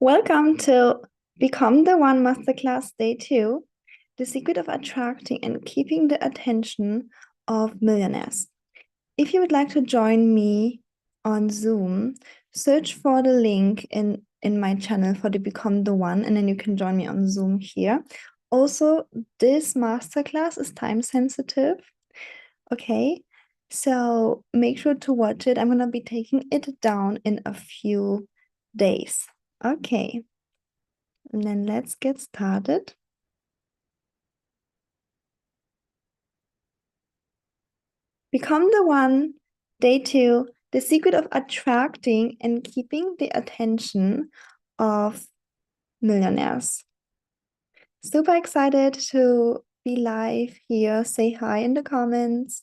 Welcome to Become the One Masterclass Day 2, the secret of attracting and keeping the attention of millionaires. If you would like to join me on Zoom, search for the link in my channel for the Become the One, and then you can join me on Zoom here. Also, this masterclass is time sensitive, okay? So make sure to watch it. I'm going to be taking it down in a few days. Okay. And then let's get started. Become the One, Day 2, the secret of attracting and keeping the attention of millionaires. Super excited to be live here. Say hi in the comments.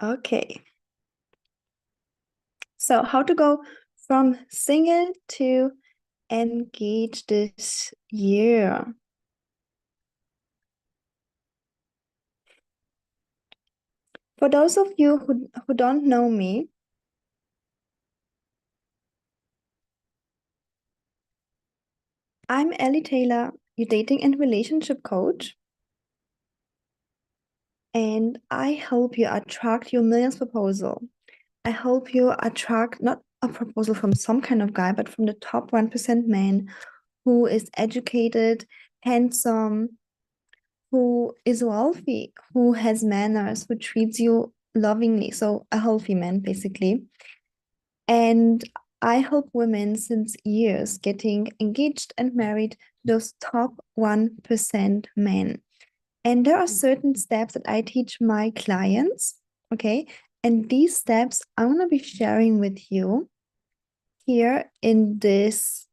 Okay. So how to go from single to engaged this year. For those of you who don't know me, I'm Ellie Taylor, your dating and relationship coach. And I help you attract your millions proposal. I help you attract not a proposal from some kind of guy, but from the top 1% man who is educated, handsome, who is wealthy, who has manners, who treats you lovingly. So a healthy man, basically. And I help women since years getting engaged and married to those top 1% men. And there are certain steps that I teach my clients, okay? And these steps I'm going to be sharing with you here in this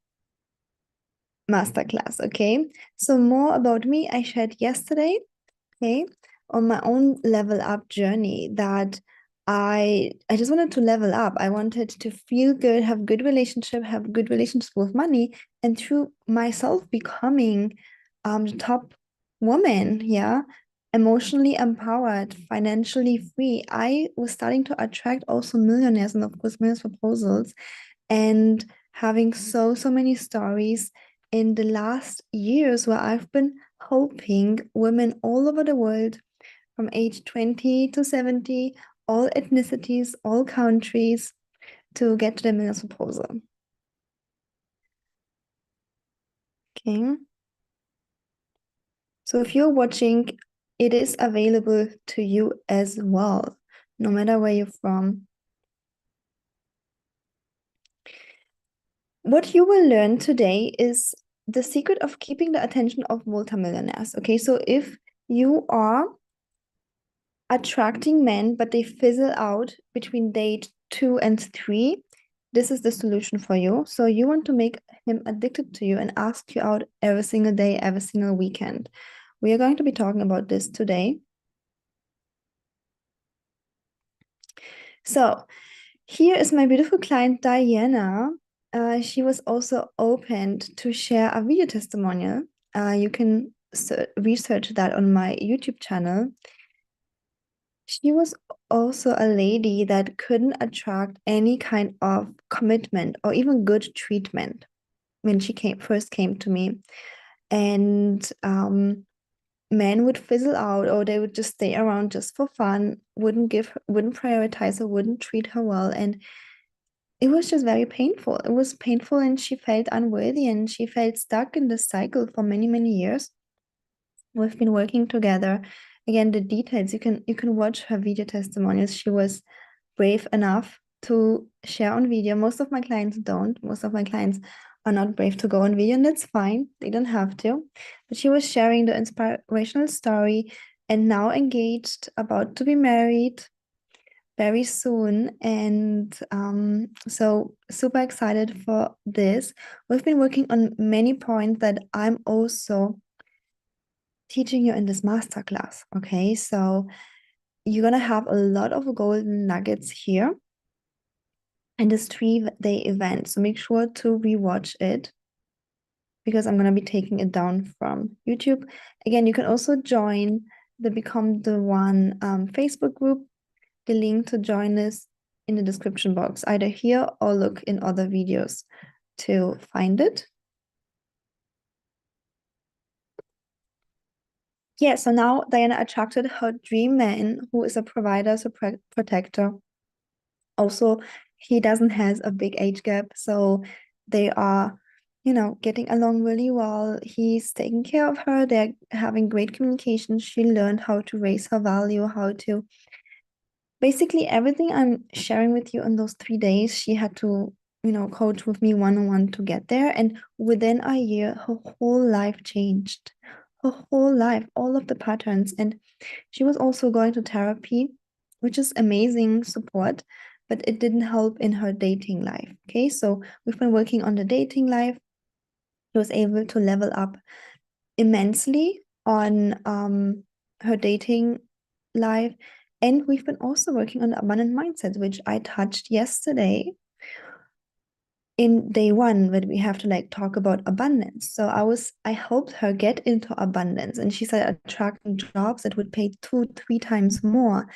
masterclass, okay? So more about me I shared yesterday, okay, on my own level up journey that I just wanted to level up. I wanted to feel good, have good relationships with money, and through myself becoming the top woman, yeah, emotionally empowered, financially free. I was starting to attract also millionaires and of course millions proposals and having so many stories in the last years where I've been helping women all over the world from age 20 to 70, all ethnicities, all countries, to get to the millionaire proposal. Okay. So if you're watching, it is available to you as well, no matter where you're from. What you will learn today is the secret of keeping the attention of multimillionaires. Okay, so if you are attracting men, but they fizzle out between date 2 and 3, this is the solution for you. So you want to make him addicted to you and ask you out every single day, every single weekend. We are going to be talking about this today. So here is my beautiful client, Diana. She was also opened to share a video testimonial. You can research that on my YouTube channel. She was also a lady that couldn't attract any kind of commitment or even good treatment when she first came to me. And men would fizzle out or they would just stay around just for fun, wouldn't prioritize her, wouldn't treat her well. And it was just very painful. It was painful and she felt unworthy and she felt stuck in this cycle for many years. We've been working together. Again, the details, you can watch her video testimonials. She was brave enough to share on video. Most of my clients don't. Most of my clients are not brave to go on video, and that's fine. They don't have to. But she was sharing the inspirational story and now engaged, about to be married very soon. And so super excited for this. We've been working on many points that I'm also teaching you in this masterclass. Okay, so you're gonna have a lot of golden nuggets here in this 3-day event. So make sure to rewatch it because I'm gonna be taking it down from YouTube. Again, you can also join the Become the One Facebook group. the link to join is in the description box, either here or look in other videos to find it. Yeah, so now Diana attracted her dream man, who is a provider, so protector. Also, he doesn't has a big age gap, so they are, getting along really well. He's taking care of her. They're having great communication. She learned how to raise her value, how to basically everything I'm sharing with you in those 3 days, she had to, coach with me one-on-one to get there. And within a year, her whole life changed. Her whole life, all of the patterns. And she was also going to therapy, which is amazing support, but it didn't help in her dating life. Okay, so we've been working on the dating life. She was able to level up immensely on her dating life. And we've been also working on the abundant mindset, which I touched yesterday in day one, when we have to like talk about abundance. So I helped her get into abundance, and she said attracting jobs that would pay 2-3 times more,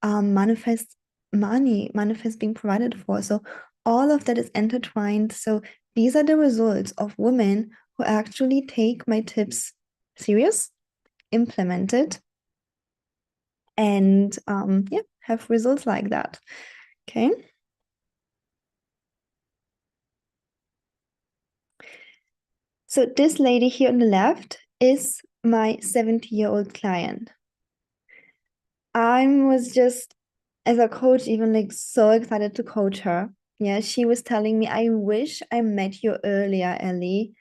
manifest money, manifest being provided for. So all of that is intertwined. So these are the results of women who actually take my tips serious, implement it, and yeah, have results like that. Okay. So this lady here on the left is my 70-year-old client. I was just, as a coach, even like so excited to coach her. Yeah, she was telling me, I wish I met you earlier, Ellie,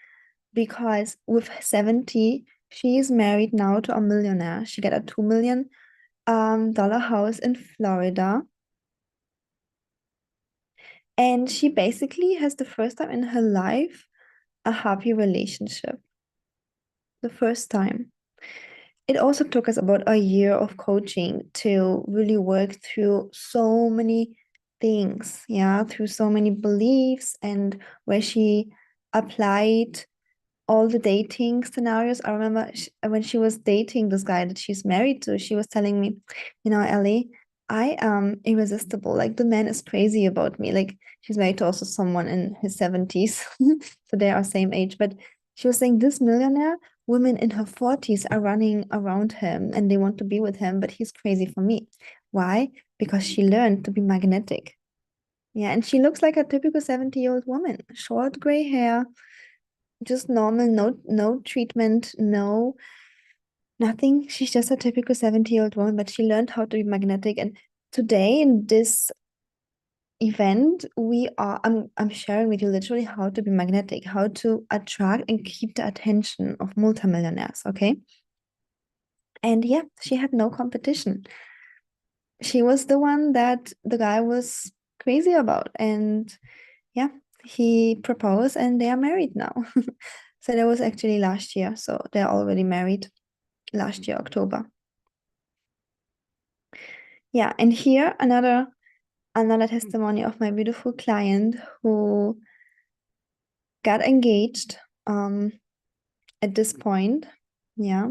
because with 70, she is married now to a millionaire. She got a $2 million dollar house in Florida. And she basically has the first time in her life a happy relationship. The first time. It also took us about a year of coaching to really work through so many things, yeah, through so many beliefs, and where she applied all the dating scenarios. I remember when she was dating this guy that she's married to, she was telling me, Ellie, I am irresistible. Like the man is crazy about me. Like she's married to also someone in his 70s. So they are same age. But she was saying this millionaire, women in her 40s are running around him and they want to be with him, but he's crazy for me. Why? Because she learned to be magnetic. Yeah, and she looks like a typical 70-year-old woman, short gray hair, just normal, no treatment, no nothing. She's just a typical 70-year-old woman, but she learned how to be magnetic. And today in this event, I'm sharing with you literally how to be magnetic, how to attract and keep the attention of multimillionaires. Okay. And yeah, she had no competition. She was the one that the guy was crazy about. And yeah, he proposed and they are married now. So that was actually last year. So they're already married last year, October. Yeah, and here another testimony of my beautiful client who got engaged at this point. Yeah,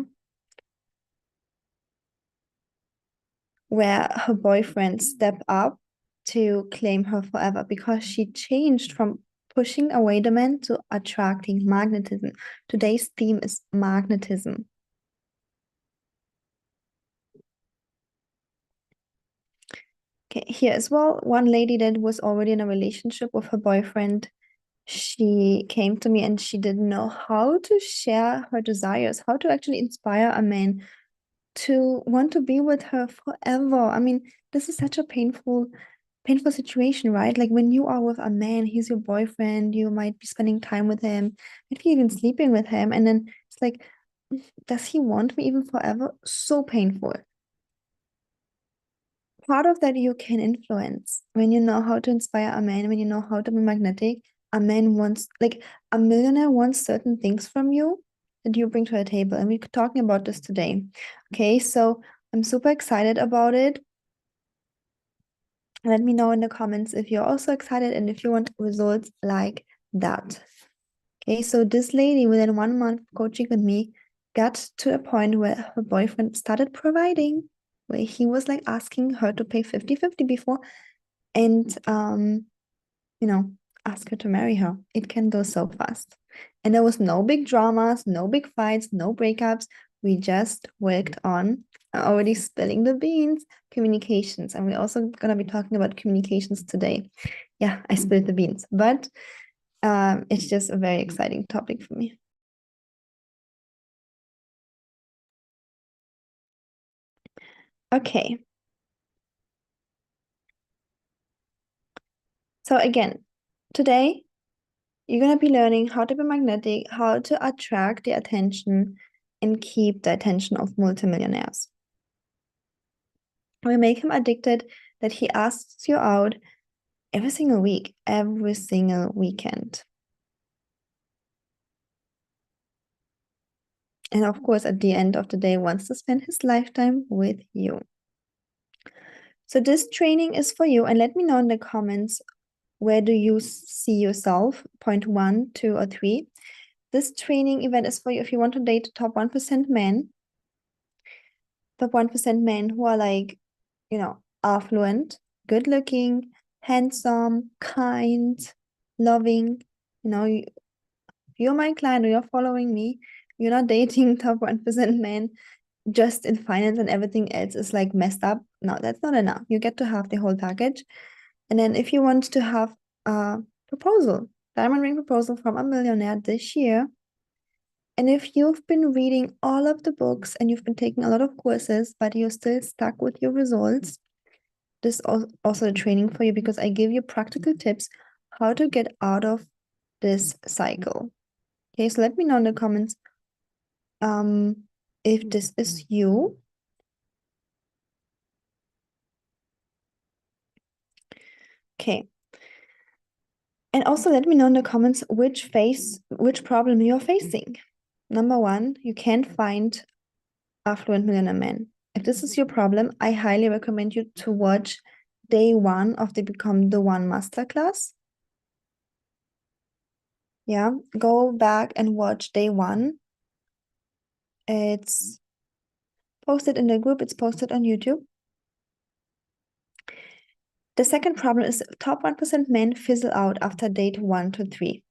where her boyfriend stepped up to claim her forever because she changed from pushing away the man to attracting magnetism. Today's theme is magnetism. Okay, here as well, one lady that was already in a relationship with her boyfriend, she came to me and she didn't know how to share her desires, how to actually inspire a man to want to be with her forever. I mean, this is such a painful situation, right? Like when you are with a man, he's your boyfriend, you might be spending time with him, maybe even sleeping with him, and then it's like, does he want me even forever? So painful. Part of that you can influence when you know how to inspire a man, when you know how to be magnetic. A man wants, like, a millionaire wants certain things from you that you bring to the table. And we're talking about this today. Okay, so I'm super excited about it. Let me know in the comments if you're also excited and if you want results like that. Okay, so this lady within 1 month coaching with me got to a point where her boyfriend started providing. where he was like asking her to pay 50-50 before and ask her to marry her. It can go so fast. And there was no big dramas, no big fights, no breakups. We just worked on already spilling the beans, communications. And we're also going to be talking about communications today. Yeah, I spilled the beans, but it's just a very exciting topic for me. Okay. So again, today you're going to be learning how to be magnetic, how to attract the attention and keep the attention of multimillionaires. We make him addicted that he asks you out every single week, every single weekend. And of course, at the end of the day, wants to spend his lifetime with you. So this training is for you. And let me know in the comments, where do you see yourself? Point 1, 2, or 3. This training event is for you if you want to date top 1% men. The 1% men who are like, affluent, good looking, handsome, kind, loving. You're my client or you're following me, you're not dating top 1% men just in finance and everything else is like messed up. No, that's not enough. You get to have the whole package. And then if you want to have a proposal, diamond ring proposal from a millionaire this year, and if you've been reading all of the books and you've been taking a lot of courses, but you're still stuck with your results, this is also a training for you because I give you practical tips how to get out of this cycle. Okay, so let me know in the comments if this is you. Okay. And also let me know in the comments which problem you're facing. Number 1, you can't find affluent millionaire men. If this is your problem, I highly recommend you to watch day 1 of the Become the One Masterclass. Yeah, go back and watch day 1. It's posted in the group, it's posted on YouTube. The second problem is top 1% men fizzle out after date 1 to 3.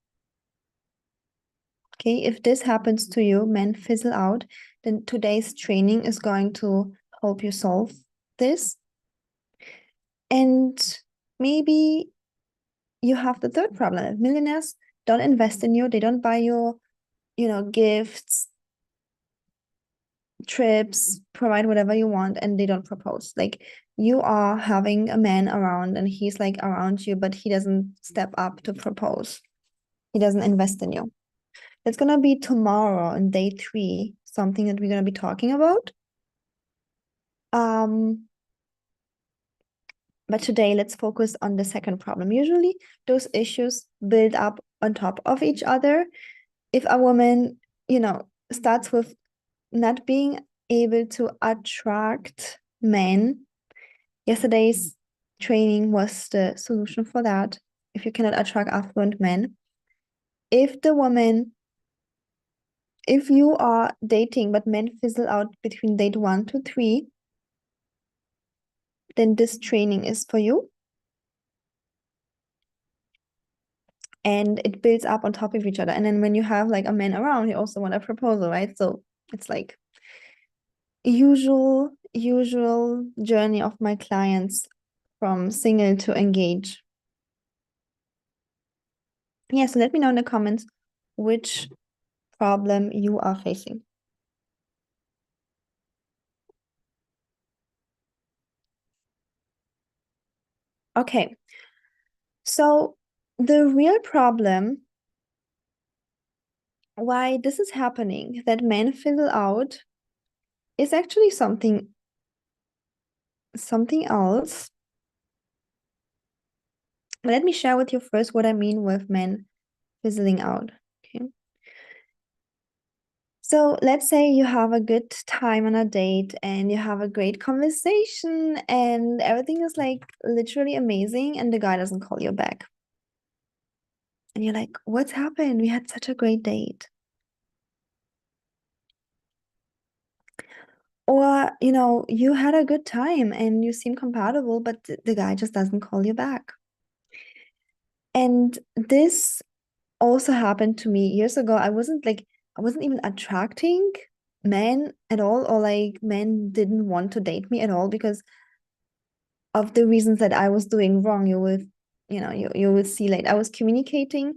Okay, if this happens to you, men fizzle out, then today's training is going to help you solve this. And maybe you have the third problem. Millionaires don't invest in you. They don't buy you, gifts, trips, provide whatever you want, and they don't propose. Like you are having a man around and he's like around you, but he doesn't step up to propose. He doesn't invest in you. It's going to be tomorrow on day 3, something that we're going to be talking about. But today, let's focus on the second problem. Usually, those issues build up on top of each other. If a woman, starts with not being able to attract men, yesterday's training was the solution for that. If you cannot attract affluent men, if you are dating but men fizzle out between date 1 to 3, then this training is for you. And it builds up on top of each other. And then when you have like a man around, you also want a proposal, right? So it's like usual journey of my clients from single to engage. Yeah, so let me know in the comments which problem you are facing. Okay, so the real problem why this is happening, that men fizzle out, is actually something else. But let me share with you first what I mean with men fizzling out. Okay. So let's say you have a good time on a date and you have a great conversation and everything is like literally amazing and the guy doesn't call you back. And you're like, what's happened? We had such a great date. Or, you had a good time and you seem compatible, but the guy just doesn't call you back. And this also happened to me years ago. I wasn't even attracting men at all, or like men didn't want to date me at all because of the reasons that I was doing wrong. You will see, like, I was communicating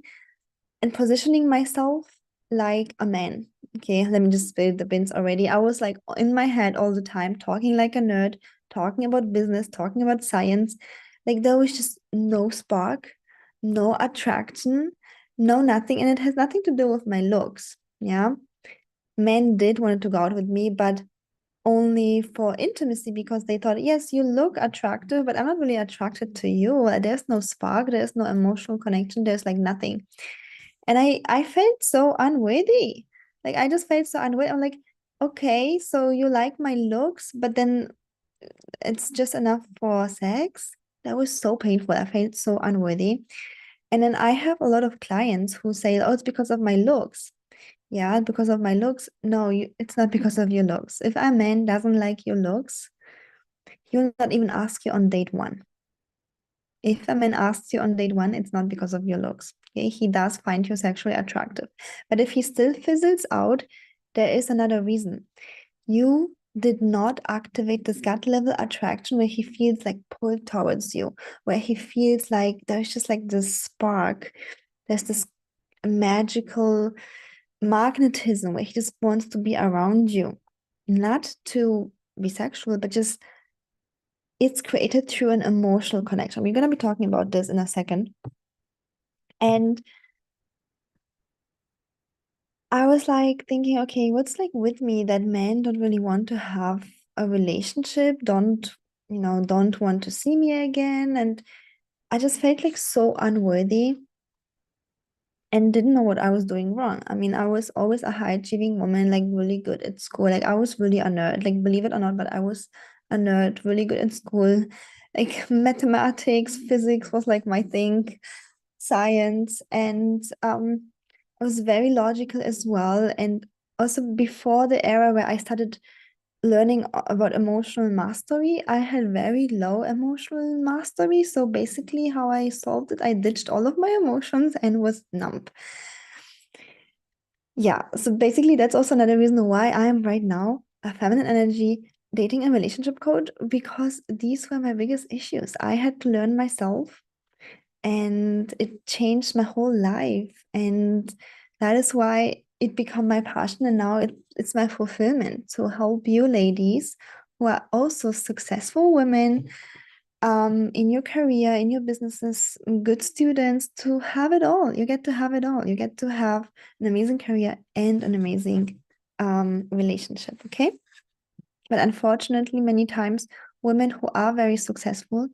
and positioning myself like a man. Okay, let me just spill the beans already. I was like in my head all the time, talking like a nerd, talking about business, talking about science. Like there was just no spark, no attraction, no nothing. And it has nothing to do with my looks. Yeah. Men did want to go out with me, but only for intimacy because they thought, yes, you look attractive, but I'm not really attracted to you. There's no spark, there's no emotional connection, there's like nothing. And I felt so unworthy. Like I just felt so unworthy. I'm like, okay, so you like my looks, but then it's just enough for sex. That was so painful. I felt so unworthy. And then I have a lot of clients who say, oh, it's because of my looks. Yeah, because of my looks. No, it's not because of your looks. If a man doesn't like your looks, he'll not even ask you on date one. If a man asks you on date one, it's not because of your looks. Okay, he does find you sexually attractive. But if he still fizzles out, there is another reason. You did not activate this gut level attraction where he feels like pulled towards you, where he feels like there's just like this spark, there's this magical magnetism where he just wants to be around you, not to be sexual, but just it's created through an emotional connection. We're going to be talking about this in a second. And I was like thinking, okay, what's like with me that men don't really want to have a relationship, don't want to see me again. And I just felt like so unworthy and didn't know what I was doing wrong. I mean, I was always a high achieving woman, like really good at school. Like I was really a nerd, like believe it or not, but I was a nerd, really good at school. Like mathematics, physics was like my thing, science, and I was very logical as well. And also before the era where I started learning about emotional mastery, I had very low emotional mastery. So basically, how I solved it, I ditched all of my emotions and was numb. Yeah, so basically, that's also another reason why I am right now a feminine energy dating and relationship coach because these were my biggest issues. I had to learn myself and it changed my whole life. And that is why it became my passion. And now it's my fulfillment to help you ladies who are also successful women in your career, in your businesses, good students to have it all. You get to have it all. You get to have an amazing career and an amazing relationship. Okay. But unfortunately, many times women who are very successful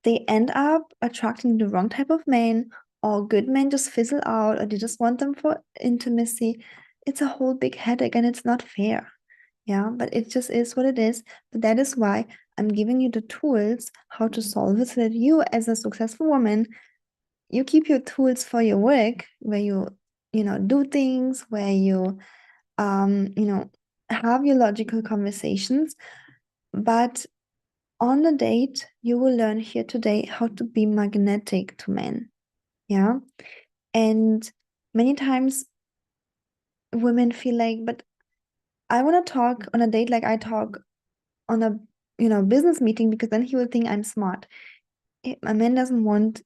they end up attracting the wrong type of men, or good men just fizzle out, or they just want them for intimacy. It's a whole big headache and it's not fair. Yeah, but it just is what it is. But that is why I'm giving you the tools how to solve it so that you, as a successful woman, you keep your tools for your work where you do things, where you have your logical conversations, but on a date, you will learn here today how to be magnetic to men. Yeah. And many times women feel like, but I want to talk on a date like I talk on a business meeting because then he will think I'm smart. A man doesn't want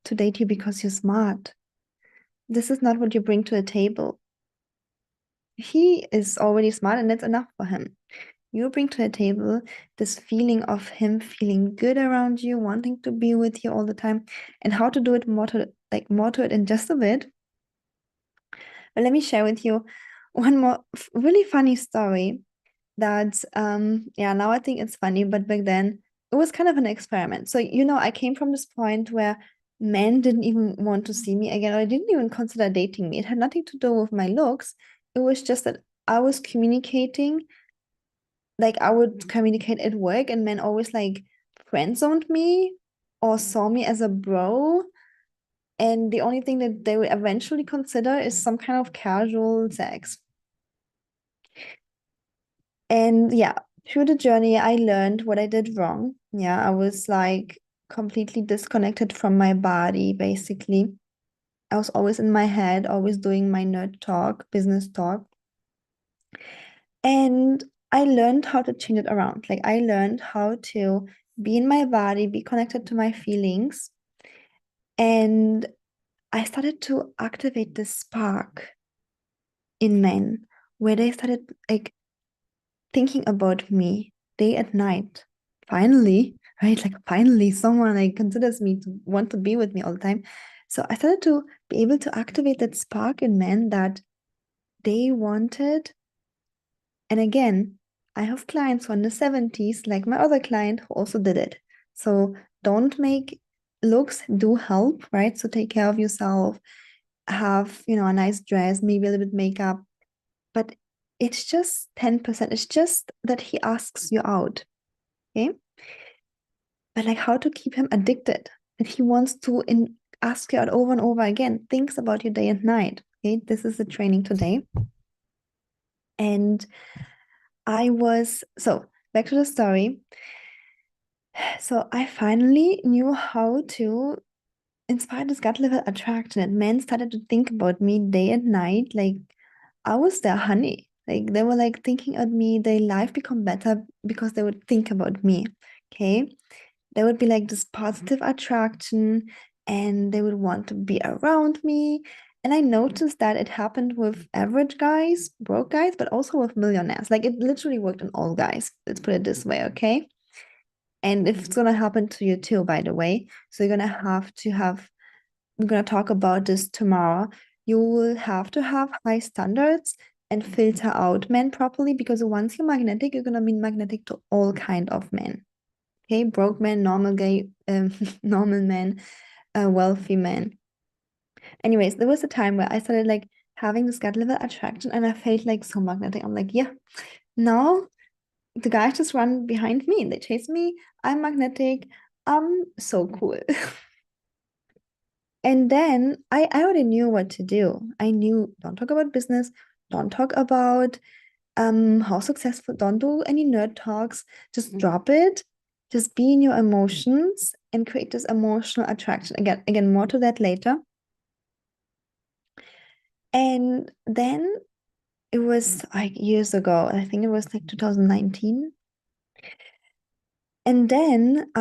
to date you because you're smart. This is not what you bring to the table. He is already smart and that's enough for him. You bring to the table this feeling of him feeling good around you, wanting to be with you all the time, and how to do it more to it in just a bit. But let me share with you one more really funny story that yeah, now I think it's funny, but back then it was kind of an experiment. So I came from this point where men didn't even want to see me again, or didn't even consider dating me. It had nothing to do with my looks. It was just that I was communicating like I would communicate at work and men always like friend zoned me or saw me as a bro. And the only thing that they would eventually consider is some kind of casual sex. And yeah, through the journey, I learned what I did wrong. Yeah, I was like completely disconnected from my body, basically. I was always in my head, always doing my nerd talk, business talk. And I learned how to change it around. Like, I learned how to be in my body, be connected to my feelings. And I started to activate this spark in men where they started like thinking about me day and night. Finally, right? Like finally someone like considers me to want to be with me all the time. So I started to be able to activate that spark in men that they wanted. And again, I have clients who are in the 70s, like my other client who also did it. So don't make looks do help, right? So take care of yourself, have, a nice dress, maybe a little bit makeup, but it's just 10%. It's just that he asks you out. Okay. But like how to keep him addicted. That he wants to ask you out over and over again, thinks about you day and night. Okay. This is the training today. And so back to the story. So I finally knew how to inspire this gut level attraction. And men started to think about me day and night. Like I was their honey. Like they were like thinking of me, their life become better because they would think about me. Okay. There would be like this positive attraction and they would want to be around me. And I noticed that it happened with average guys, broke guys, but also with millionaires. Like it literally worked on all guys. Let's put it this way, okay? And if it's gonna happen to you too, by the way. So you're gonna we're gonna talk about this tomorrow. You will have to have high standards and filter out men properly because once you're magnetic, you're gonna be magnetic to all kind of men. Okay, broke men, normal gay, normal men, wealthy men. Anyways, there was a time where I started like having this gut level attraction and I felt like so magnetic. I'm like, yeah, now the guys just run behind me. They chase me. I'm magnetic. I'm so cool. And then I already knew what to do. I knew don't talk about business, don't talk about how successful, don't do any nerd talks, just drop it, just be in your emotions and create this emotional attraction. Again, more to that later. And then it was like years ago. I think it was like 2019. And then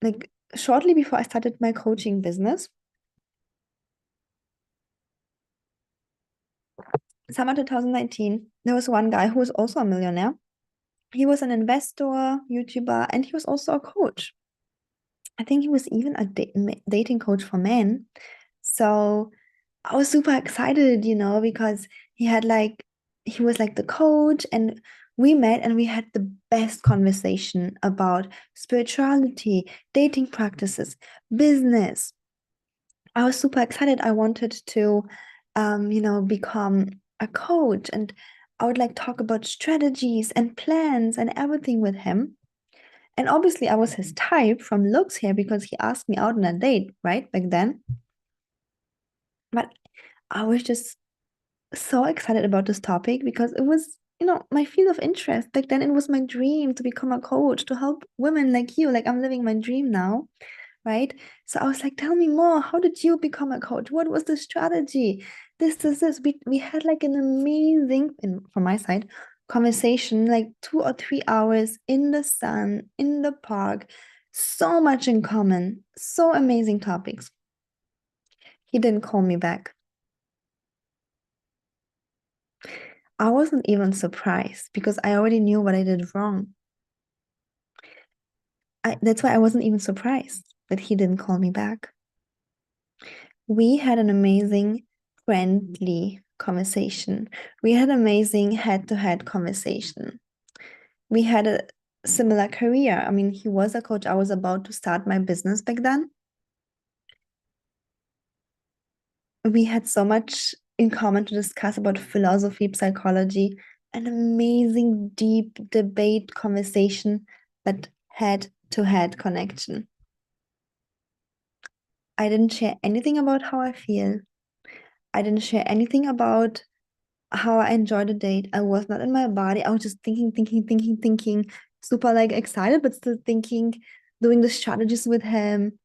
like shortly before I started my coaching business, summer 2019, there was one guy who was also a millionaire. He was an investor, YouTuber, and he was also a coach. I think he was even a dating coach for men. So I was super excited, because he was like the coach, and we met and we had the best conversation about spirituality, dating practices, business. I was super excited. I wanted to, become a coach, and I would like talk about strategies and plans and everything with him. And obviously, I was his type from looks here because he asked me out on a date, right? Back then. But I was just so excited about this topic because it was, my field of interest. Back then, it was my dream to become a coach, to help women like you. Like I'm living my dream now, right? So I was like, tell me more. How did you become a coach? What was the strategy? This. We had like an amazing, from my side, conversation, like 2 or 3 hours in the sun, in the park. So much in common, so amazing topics. He didn't call me back. I wasn't even surprised because I already knew what I did wrong. That's why I wasn't even surprised that he didn't call me back. We had an amazing, friendly conversation. We had amazing head-to-head conversation. We had a similar career. I mean, he was a coach. I was about to start my business back then. We had so much in common to discuss about philosophy, psychology, an amazing, deep debate conversation that head-to-head connection. I didn't share anything about how I feel. I didn't share anything about how I enjoyed the date. I was not in my body. I was just thinking, super like excited, but still thinking, doing the strategies with him.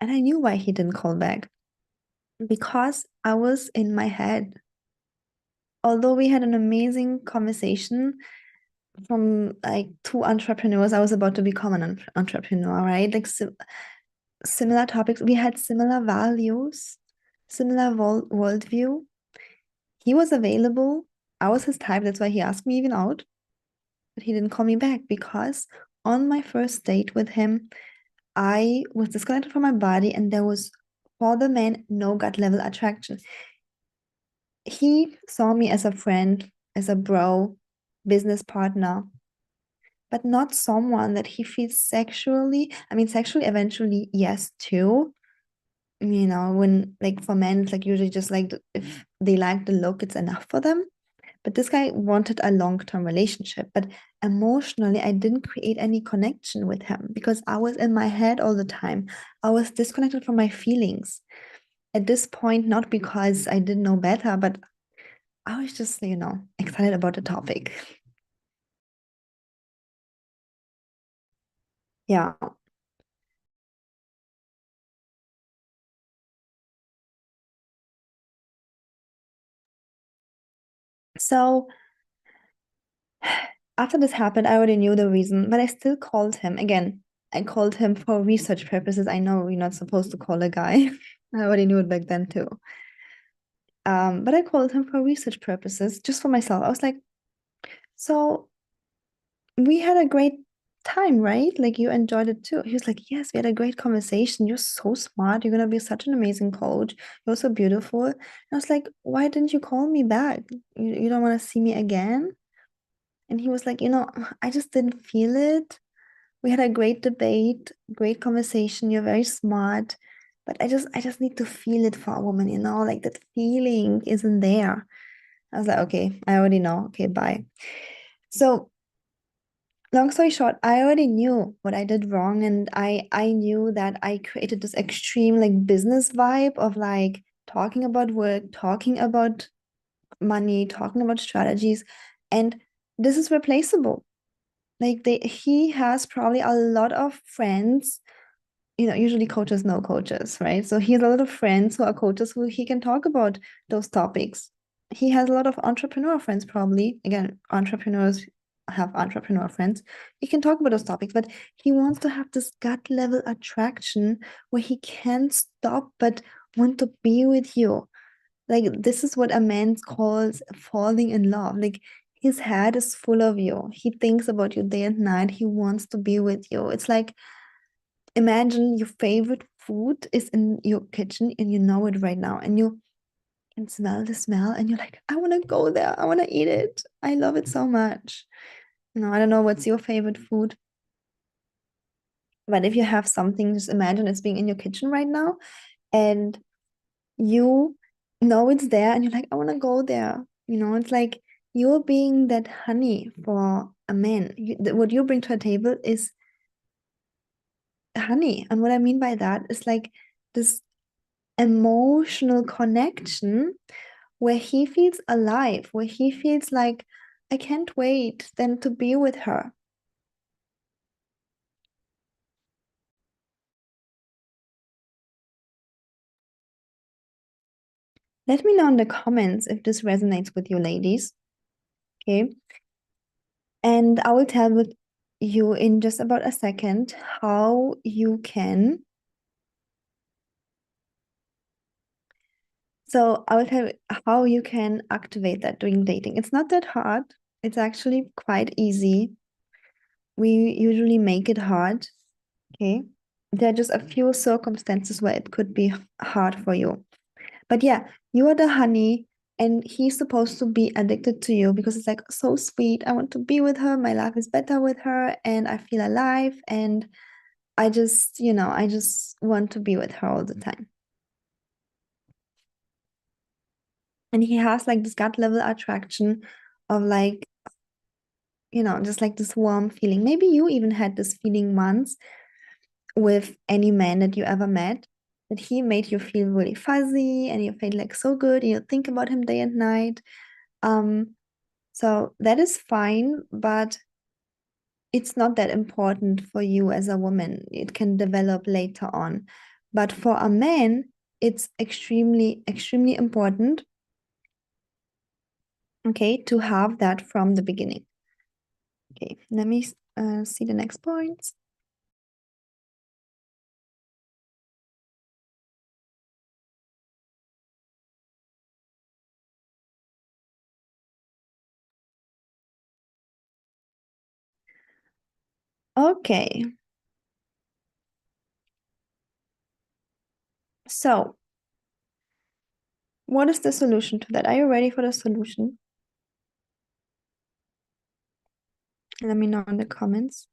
And I knew why he didn't call back because I was in my head. Although we had an amazing conversation from like two entrepreneurs, I was about to become an entrepreneur, right? Like similar topics. We had similar values, similar worldview. He was available. I was his type. That's why he asked me even out. But he didn't call me back because on my first date with him, I was disconnected from my body and there was, for the man, no gut level attraction. He saw me as a friend, as a bro, business partner, but not someone that he feels sexually. I mean, sexually, eventually, yes, too. You know, when like for men, it's like usually just like if they like the look, it's enough for them. But this guy wanted a long-term relationship. But emotionally, I didn't create any connection with him because I was in my head all the time. I was disconnected from my feelings. At this point, not because I didn't know better, but I was just, excited about the topic. Yeah. So after this happened, I already knew the reason, but I still called him. Again, I called him for research purposes. I know you're not supposed to call a guy. I already knew it back then too. But I called him for research purposes, just for myself. I was like, so we had a great time, right? Like you enjoyed it too. He was like, yes, we had a great conversation. You're so smart. You're gonna be such an amazing coach. You're so beautiful. And I was like, why didn't you call me back? You don't want to see me again? And he was like, I just didn't feel it. We had a great debate, great conversation. You're very smart. But I just need to feel it for a woman, like that feeling isn't there. I was like, okay, I already know. Okay, bye. So long story short, I already knew what I did wrong, and I knew that I created this extreme like business vibe of like talking about work, talking about money, talking about strategies, and this is replaceable. Like he has probably a lot of friends, usually coaches know coaches, right? So he has a lot of friends who are coaches who he can talk about those topics. He has a lot of entrepreneur friends, probably. Again, entrepreneurs have entrepreneur friends. He can talk about those topics, but he wants to have this gut level attraction where he can't stop but want to be with you. Like, this is what a man calls falling in love. Like, his head is full of you. He thinks about you day and night. He wants to be with you. It's like, imagine your favorite food is in your kitchen and you know it right now and you can smell the smell and you're like, I want to go there. I want to eat it. I love it so much. I don't know what's your favorite food, but if you have something, just imagine it's being in your kitchen right now and you know it's there and you're like, I want to go there. It's like you're being that honey for a man. What you bring to a table is honey. And what I mean by that is like this emotional connection where he feels alive, where he feels like, I can't wait then to be with her. Let me know in the comments if this resonates with you, ladies. Okay. And I will tell with you in just about a second how you can. So I will tell you how you can activate that during dating. It's not that hard. It's actually quite easy. We usually make it hard. Okay. There are just a few circumstances where it could be hard for you. But yeah, you are the honey, and he's supposed to be addicted to you because it's like so sweet. I want to be with her. My life is better with her, and I feel alive. And I just want to be with her all the time. And he has like this gut level attraction of like, just like this warm feeling. Maybe you even had this feeling once with any man that you ever met, that he made you feel really fuzzy and you feel like so good and you think about him day and night. So that is fine, but it's not that important for you as a woman. It can develop later on. But for a man, it's extremely, extremely important, okay, to have that from the beginning. Okay, let me see the next points. Okay. So, what is the solution to that? Are you ready for the solution? Let me know in the comments.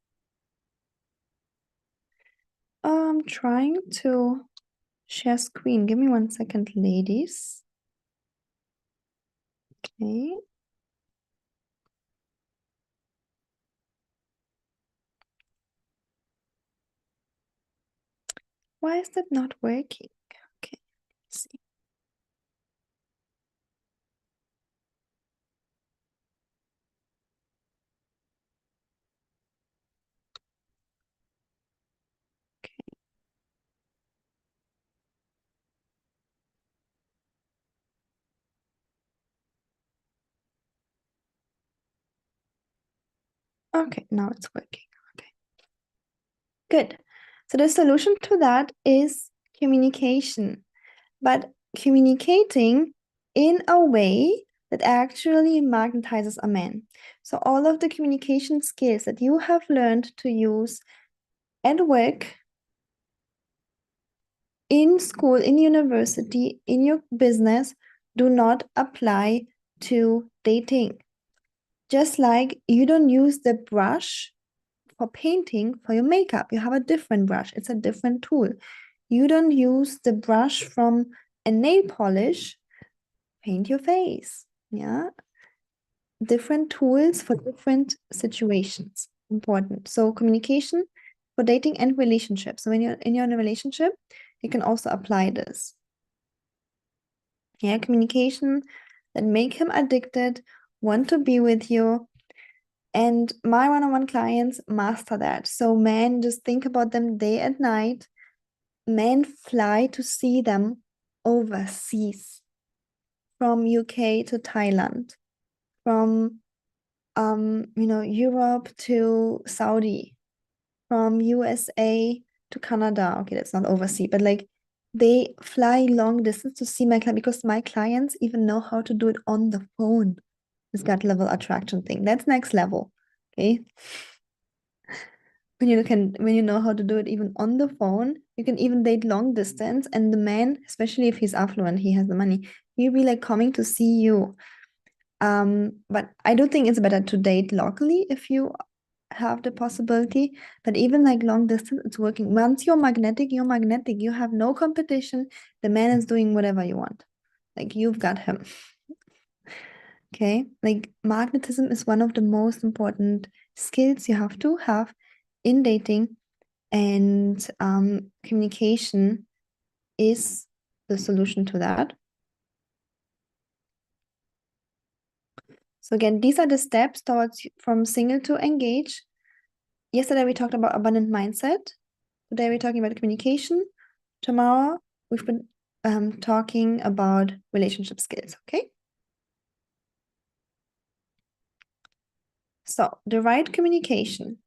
I'm trying to share screen. Give me 1 second, ladies. Okay. Why is that not working? Okay, let's see. Okay, now it's working. Okay, good. So the solution to that is communication, but communicating in a way that actually magnetizes a man. So all of the communication skills that you have learned to use at work, in school, in university, in your business, do not apply to dating. Just like you don't use the brush for painting for your makeup, you have a different brush, it's a different tool. You don't use the brush from a nail polish, paint your face. Yeah, different tools for different situations. Important. So communication for dating and relationships. So when you're in a relationship, you can also apply this. Yeah, communication that make him addicted, want to be with you. And my one-on-one clients master that. So men just think about them day and night. Men fly to see them overseas, from UK to Thailand, from Europe to Saudi, from USA to Canada. Okay, that's not overseas, but like they fly long distance to see my client because my clients even know how to do it on the phone. This gut level attraction thing. That's next level. Okay. When you know how to do it even on the phone, you can even date long distance. And the man, especially if he's affluent, he has the money, he'll be like coming to see you. But I do think it's better to date locally if you have the possibility. But even like long distance, it's working. Once you're magnetic, you're magnetic. You have no competition. The man is doing whatever you want. Like you've got him. Okay. Like magnetism is one of the most important skills you have to have in dating, and communication is the solution to that. So again, these are the steps towards from single to engage. Yesterday we talked about abundant mindset. Today we're talking about communication. Tomorrow we've been talking about relationship skills, okay? So the right communication.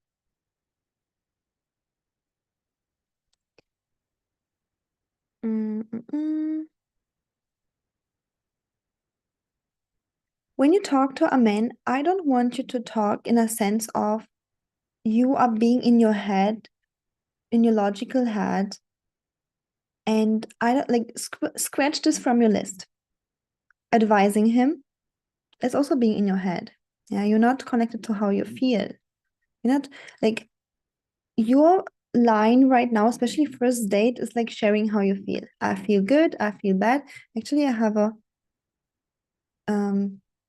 When you talk to a man, I don't want you to talk in a sense of you are being in your head, in your logical head, and I don't like scratch this from your list. Advising him is also being in your head. Yeah, you're not connected to how you feel. You're not like your line right now, especially first date, is like sharing how you feel. I feel good, I feel bad. Actually, I have a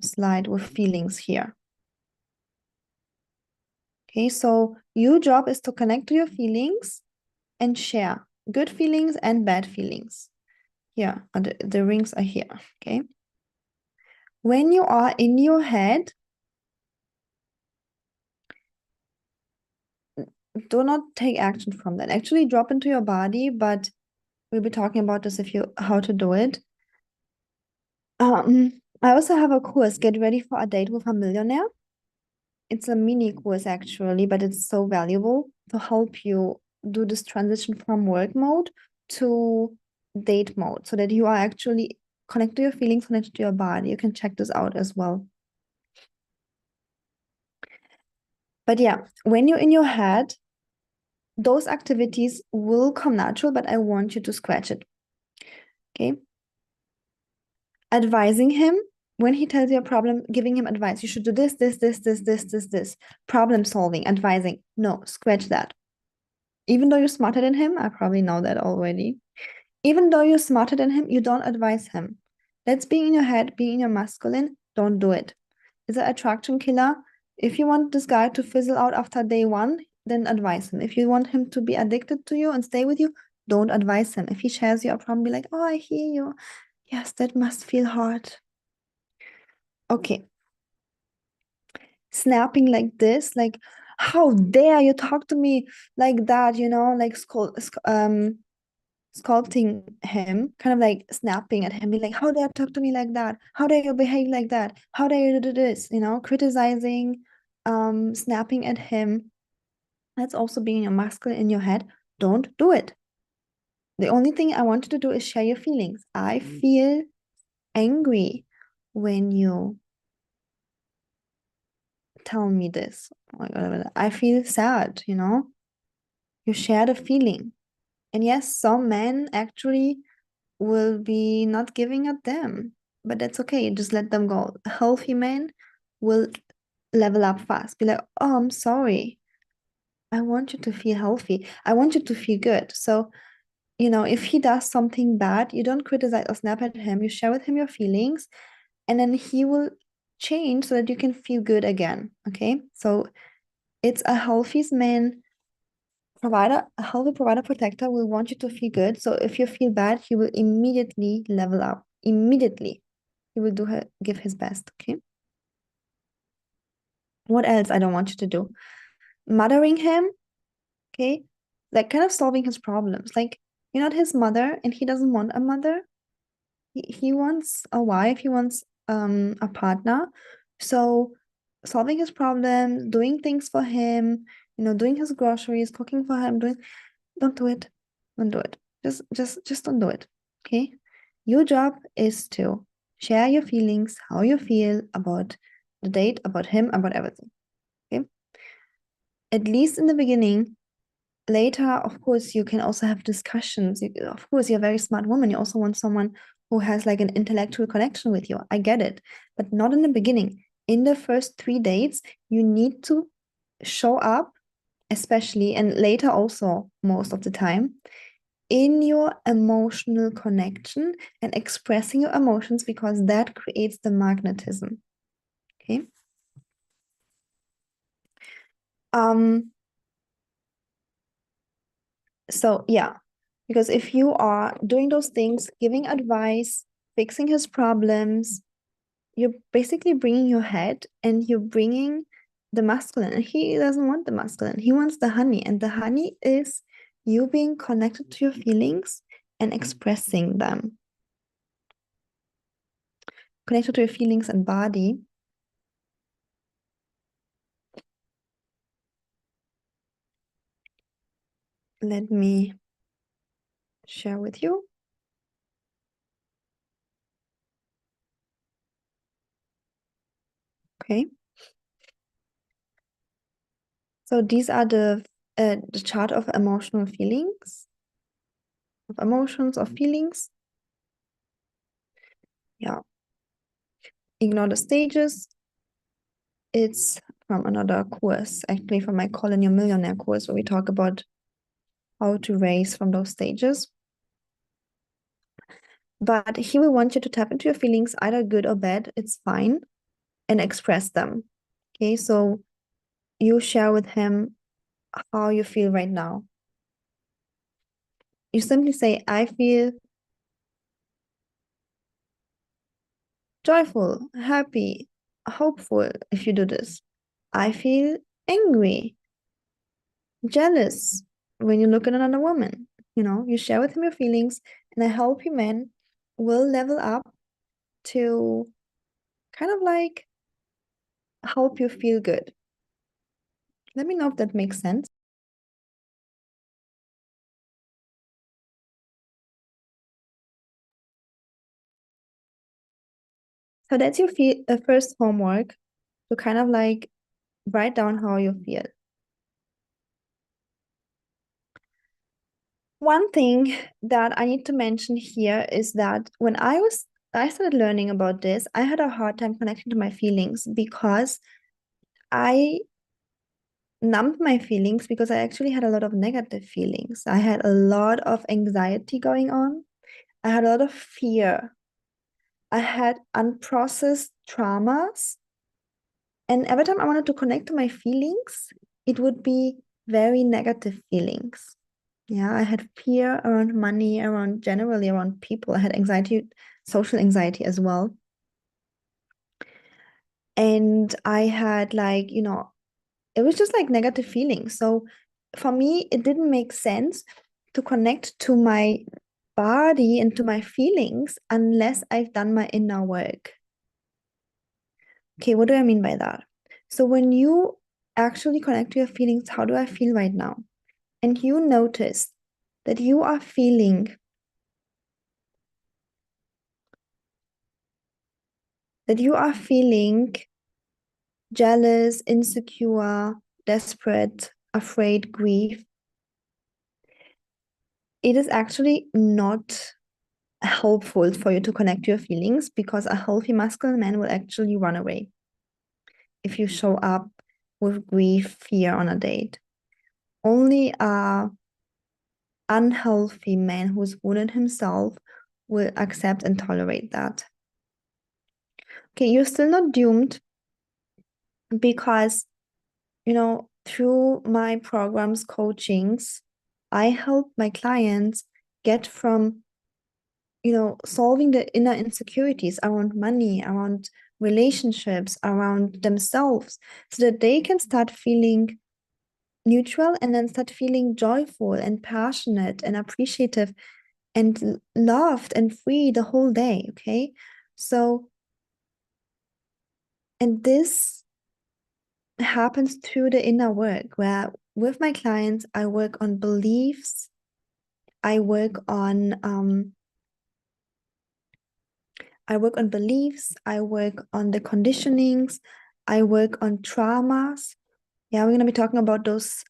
slide with feelings here. Okay, so your job is to connect to your feelings and share. good feelings and bad feelings. Yeah, the rings are here. Okay. When you are in your head, do not take action from that. Actually, drop into your body, but we'll be talking about this if you how to do it. I also have a course, Get Ready for a Date with a Millionaire. It's a mini course actually, but it's so valuable to help you do this transition from work mode to date mode so that you are actually connected to your feelings, connected to your body. You can check this out as well. But yeah, when you're in your head, those activities will come natural, but I want you to scratch it. Okay. Advising him when he tells you a problem, giving him advice. You should do this, this, this, this, this, this, this. Problem solving, advising. No, scratch that. Even though you're smarter than him, I probably know that already. Even though you're smarter than him, you don't advise him. That's being in your head, being in your masculine. Don't do it. It's an attraction killer. If you want this guy to fizzle out after day one, then advise him. If you want him to be addicted to you and stay with you, don't advise him. If he shares your problem, be like, oh, I hear you. Yes, that must feel hard. Okay. Snapping like this, like, how dare you talk to me like that, like sculpting him, kind of like snapping at him, be like, how dare you talk to me like that? How dare you behave like that? How dare you do this? Criticizing, snapping at him. That's also being a masculine in your head. Don't do it. The only thing I want you to do is share your feelings. I feel angry when you tell me this. Oh my God, I feel sad, You share the feeling. And yes, some men actually will be not giving a damn, but that's okay. Just let them go. A healthy man will level up fast. Be like, oh, I'm sorry. I want you to feel healthy. I want you to feel good. So, if he does something bad, you don't criticize or snap at him. You share with him your feelings, and then he will change so that you can feel good again. Okay. So it's a healthy man provider, a healthy provider protector will want you to feel good. So if you feel bad, he will immediately level up. Immediately. He will give his best. Okay. What else I don't want you to do? Mothering him, okay? Like kind of solving his problems. Like you're not his mother and he doesn't want a mother. He wants a wife, he wants a partner. So solving his problems, doing things for him, doing his groceries, cooking for him, don't do it. Don't do it. Just don't do it. Okay? Your job is to share your feelings, how you feel about the date, about him, about everything. Okay? At least in the beginning. Later, of course, you can also have discussions. Of course, you're a very smart woman. You also want someone who has like an intellectual connection with you. I get it, but not in the beginning. In the first 3 dates, you need to show up, especially, and later also most of the time, in your emotional connection and expressing your emotions because that creates the magnetism. Okay. Um, So, yeah, because if you are doing those things, giving advice, fixing his problems, you're basically bringing your head and you're bringing the masculine. And he doesn't want the masculine, he wants the honey. And the honey is you being connected to your feelings and expressing them, connected to your feelings and body. Let me share with you. Okay. So these are the chart of emotional feelings, of emotions, of feelings. Yeah. Ignore the stages. It's from another course, actually from my Calling Your Millionaire course, where we talk about how to raise from those stages. But he will want you to tap into your feelings, either good or bad, it's fine, and express them. Okay, so you share with him how you feel right now. You simply say, I feel joyful, happy, hopeful if you do this. I feel angry, jealous when you look at another woman. You share with him your feelings, and a healthy man will level up to kind of like help you feel good. Let me know if that makes sense. So that's your first homework to kind of like write down how you feel. One thing that I need to mention here is that when I started learning about this, I had a hard time connecting to my feelings because I numbed my feelings because I actually had a lot of negative feelings. I had a lot of anxiety going on. I had a lot of fear. I had unprocessed traumas. And every time I wanted to connect to my feelings, it would be very negative feelings. Yeah, I had fear around money, around generally around people. I had anxiety, social anxiety as well. And I had like, it was just like negative feelings. So for me, it didn't make sense to connect to my body and to my feelings unless I've done my inner work. Okay, what do I mean by that? So when you actually connect to your feelings, how do I feel right now? And you notice that you are feeling jealous, insecure, desperate, afraid, grief. It is actually not helpful for you to connect to your feelings because a healthy masculine man will actually run away if you show up with grief, fear on a date. Only a unhealthy man who's wounded himself will accept and tolerate that. Okay, you're still not doomed because, through my programs, coachings, I help my clients get from, solving the inner insecurities around money, around relationships, around themselves, so that they can start feeling neutral and then start feeling joyful and passionate and appreciative and loved and free the whole day. Okay. So, and this happens through the inner work where with my clients, I work on beliefs, I work on beliefs, I work on the conditionings, I work on traumas. Yeah, we're gonna be talking about those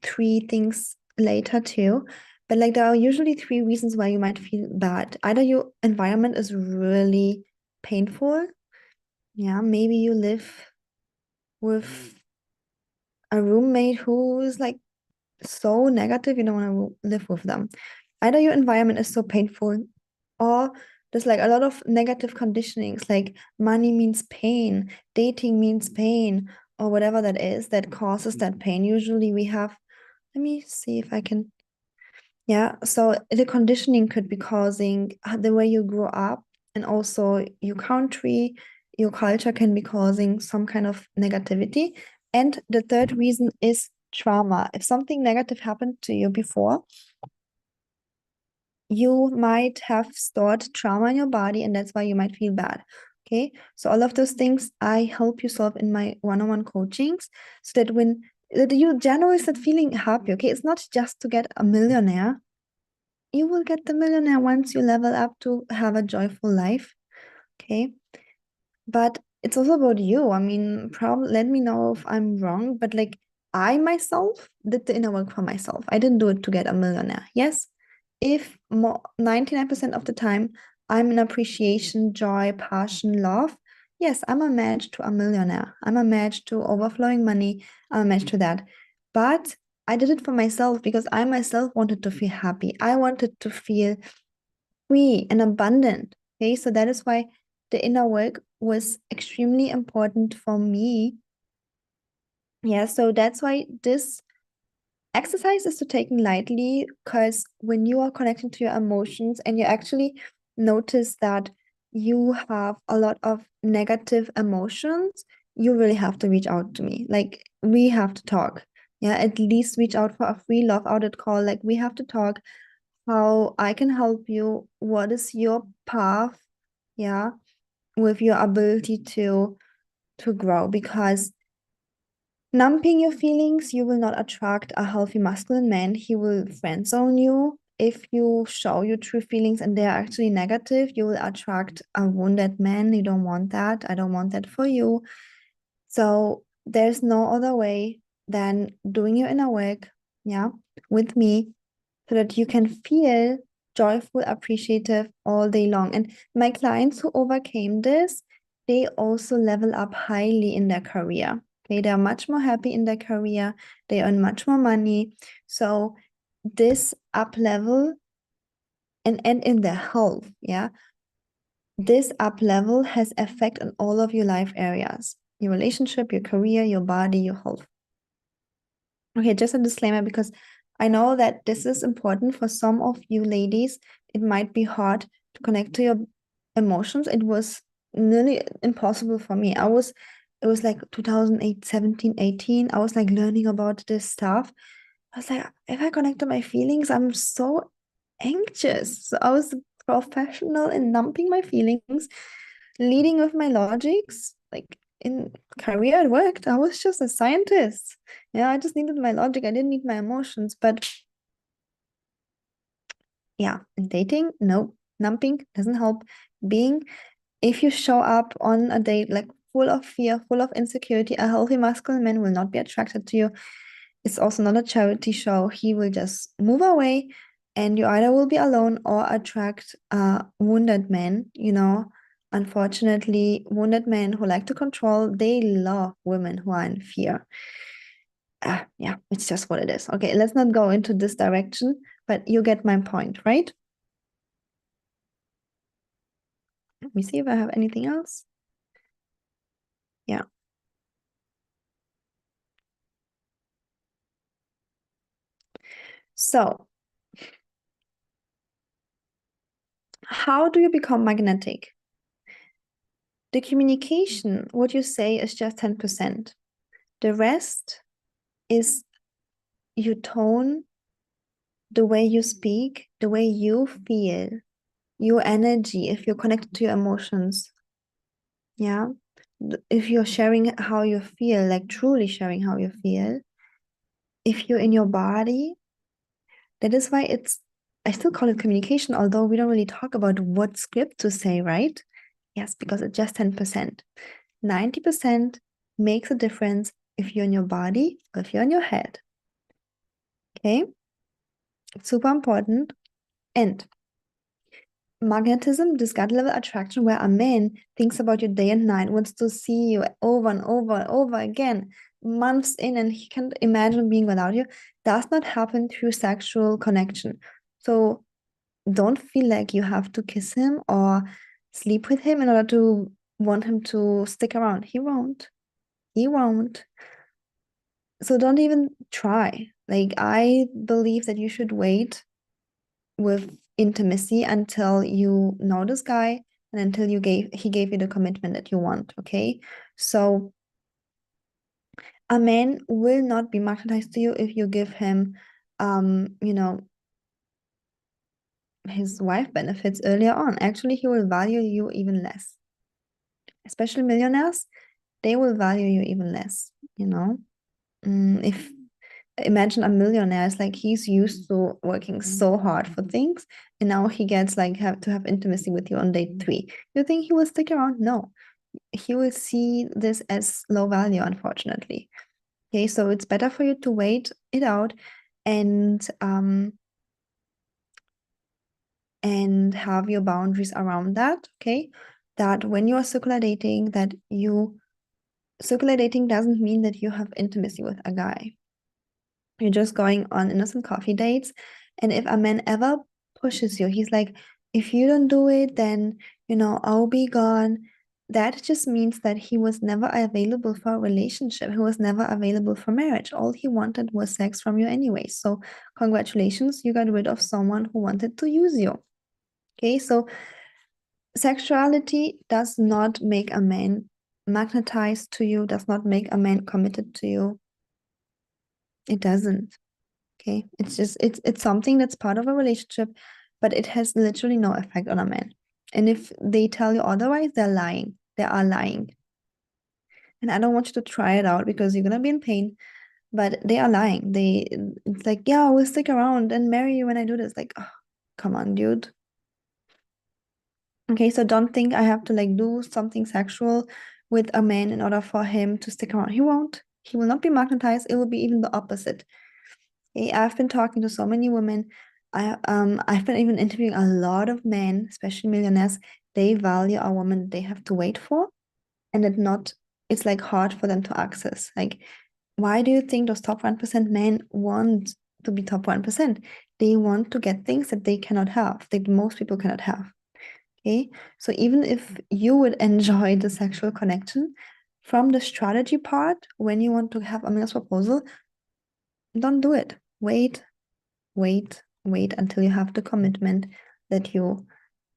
three things later too. But like there are usually three reasons why you might feel bad. Either your environment is really painful. Yeah, maybe you live with a roommate who is like so negative, you don't want to live with them. Either your environment is so painful, or there's like a lot of negative conditionings, like money means pain, dating means pain, or whatever that is that causes that pain. Usually we have, let me see if I can, yeah. So the conditioning could be causing the way you grew up, and also your country, your culture can be causing some kind of negativity. And the third reason is trauma. If something negative happened to you before, you might have stored trauma in your body, and that's why you might feel bad. Okay. So all of those things I help you solve in my one-on-one coachings so that when that you generally start feeling happy. Okay. It's not just to get a millionaire. You will get the millionaire once you level up to have a joyful life. Okay. But it's also about you. I mean, probably let me know if I'm wrong, but like I myself did the inner work for myself. I didn't do it to get a millionaire. Yes, if more 99% of the time I'm in appreciation, joy, passion, love, yes, I'm a match to a millionaire. I'm a match to overflowing money. I'm a match to that. But I did it for myself because I myself wanted to feel happy. I wanted to feel free and abundant. Okay, so that is why the inner work was extremely important for me. Yeah, so that's why this exercise is to taken lightly, because when you are connecting to your emotions and you actually notice that you have a lot of negative emotions, you really have to reach out to me. Like, we have to talk. Yeah, at least reach out for a free love audit call. Like, we have to talk how I can help you. What is your path? Yeah, with your ability to grow, because numbing your feelings, you will not attract a healthy masculine man. He will friend zone you. If you show your true feelings and they are actually negative, you will attract a wounded man. You don't want that. I don't want that for you. So there's no other way than doing your inner work, yeah, with me, so that you can feel joyful, appreciative all day long. And my clients who overcame this, they also level up highly in their career. Okay, they're much more happy in their career, they earn much more money. So this up level and in their health, yeah, this up level has effect on all of your life areas, your relationship, your career, your body, your health. Okay, just a disclaimer, because I know that this is important for some of you ladies. It might be hard to connect to your emotions. It was nearly impossible for me. It was like 2008, 17, 18. I was like learning about this stuff. I was like, if I connect to my feelings, I'm so anxious. So I was professional in numbing my feelings, leading with my logics. Like, in career, it worked. I was just a scientist. Yeah, I just needed my logic. I didn't need my emotions. But yeah, in dating, no, numbing doesn't help. Being, if you show up on a date like full of fear, full of insecurity, a healthy masculine man will not be attracted to you. It's also not a charity show. He will just move away, and you either will be alone or attract wounded men, you know. Unfortunately, wounded men who like to control, they love women who are in fear. Yeah, it's just what it is. Okay, let's not go into this direction, but you get my point, right? Let me see if I have anything else. Yeah. So, how do you become magnetic? The communication, what you say, is just 10%. The rest is your tone, the way you speak, the way you feel, your energy, if you're connected to your emotions. Yeah. If you're sharing how you feel, like truly sharing how you feel, if you're in your body, that is why I still call it communication, although we don't really talk about what script to say, right? Yes, because it's just 10%. 90% makes a difference if you're in your body or if you're in your head. Okay? It's super important. And magnetism, this gut level attraction, where a man thinks about you day and night, wants to see you over and over and over again, months in, and he can't imagine being without you, does not happen through sexual connection. So don't feel like you have to kiss him or sleep with him in order to want him to stick around. He won't. He won't. So don't even try. Like, I believe that you should wait with intimacy until you know this guy and until he gave you the commitment that you want. Okay. So a man will not be magnetized to you if you give him you know, his wife benefits earlier on. Actually, he will value you even less. Especially millionaires, they will value you even less, you know. If imagine a millionaire is like, he's used to working so hard for things, and now he gets like have intimacy with you on day 3. You think he will stick around? No, he will see this as low value, unfortunately. Okay, so it's better for you to wait it out and have your boundaries around that. Okay, that when you are circular dating, circular dating doesn't mean that you have intimacy with a guy. You're just going on innocent coffee dates. And if a man ever pushes you, he's like, if you don't do it, then, I'll be gone. that just means that he was never available for a relationship. He was never available for marriage. All he wanted was sex from you anyway. So congratulations, you got rid of someone who wanted to use you. Okay, so sexuality does not make a man magnetized to you, does not make a man committed to you. It doesn't. Okay, it's something that's part of a relationship, but it has literally no effect on a man. And if they tell you otherwise, they're lying. They are lying. And I don't want you to try it out because you're gonna be in pain, but they are lying. It's like, yeah, we'll stick around and marry you when I do this. Like, oh, come on, dude. Okay, so don't think I have to like do something sexual with a man in order for him to stick around. He won't. He will not be magnetized. It will be even the opposite. Okay, I've been talking to so many women. I've been even interviewing a lot of men, especially millionaires. They value a woman they have to wait for, and it's like hard for them to access. Like, why do you think those top 1% men want to be top 1%? They want to get things that they cannot have, that most people cannot have. Okay, so even if you would enjoy the sexual connection from the strategy part, when you want to have a marriage proposal, don't do it. Wait until you have the commitment that you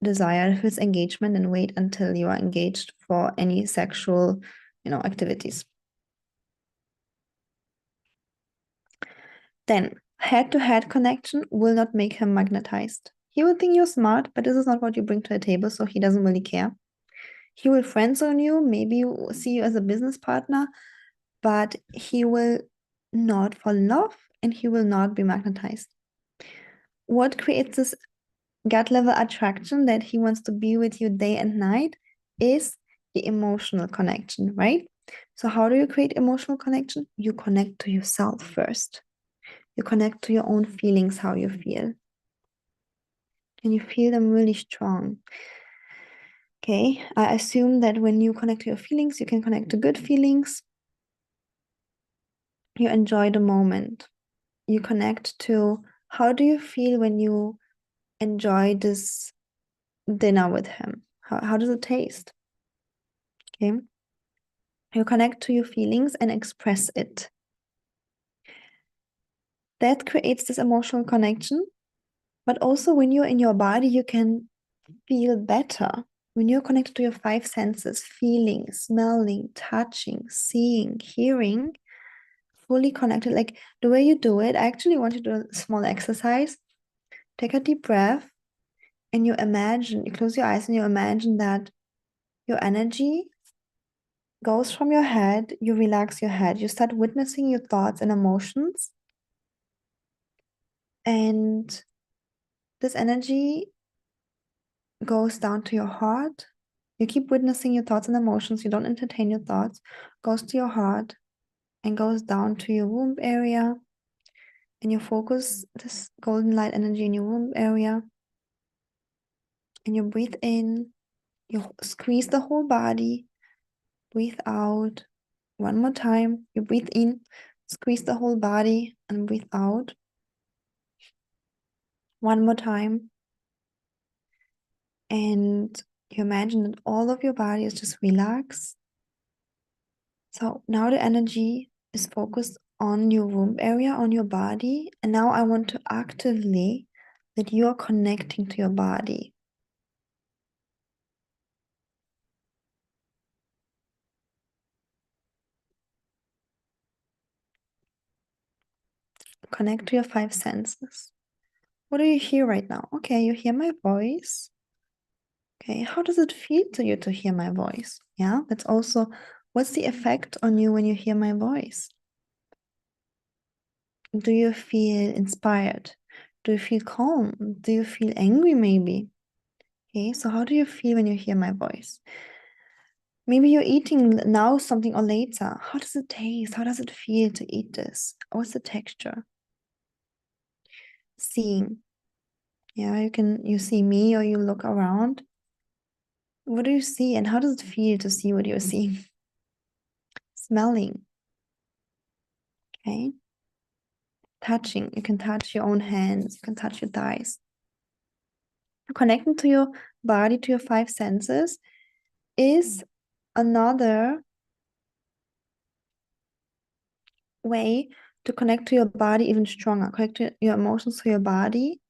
desire with engagement, and wait until you are engaged for any sexual, activities. Then, head-to-head connection will not make him magnetized. He will think you're smart, but this is not what you bring to the table, so he doesn't really care. He will friend zone you, maybe see you as a business partner, but he will not fall in love and he will not be magnetized. What creates this gut level attraction that he wants to be with you day and night is the emotional connection, right? So, how do you create emotional connection? You connect to yourself first. You connect to your own feelings, how you feel. And you feel them really strong. Okay, I assume that when you connect to your feelings, you can connect to good feelings. You enjoy the moment. You connect to how do you feel when you enjoy this dinner with him? How does it taste? Okay. You connect to your feelings and express it. That creates this emotional connection. But also when you're in your body, you can feel better. When you're connected to your five senses, feeling, smelling, touching, seeing, hearing, fully connected, like the way you do it, I actually want you to do a small exercise. Take a deep breath and you close your eyes and you imagine that your energy goes from your head, you relax your head, you start witnessing your thoughts and emotions. And this energy goes down to your heart. You keep witnessing your thoughts and emotions. You don't entertain your thoughts. Goes to your heart and goes down to your womb area. And you focus this golden light energy in your womb area. And you breathe in. You squeeze the whole body. Breathe out. One more time. You breathe in. Squeeze the whole body and breathe out. One more time. And you imagine that all of your body is just relaxed. So now the energy is focused on your womb area, on your body. And now I want to actively that you are connecting to your body. Connect to your five senses. What do you hear right now? Okay, you hear my voice. Okay, how does it feel to you to hear my voice? Yeah, that's also, what's the effect on you when you hear my voice? Do you feel inspired? Do you feel calm? Do you feel angry maybe? Okay, so how do you feel when you hear my voice? Maybe you're eating now something or later. How does it taste? How does it feel to eat this? What's the texture? Seeing. Yeah, you see me or you look around. What do you see and how does it feel to see what you're seeing? Smelling. Okay. Touching. You can touch your own hands. You can touch your thighs. Connecting to your body, to your five senses is another way to connect to your body even stronger, connect to your emotions to your body.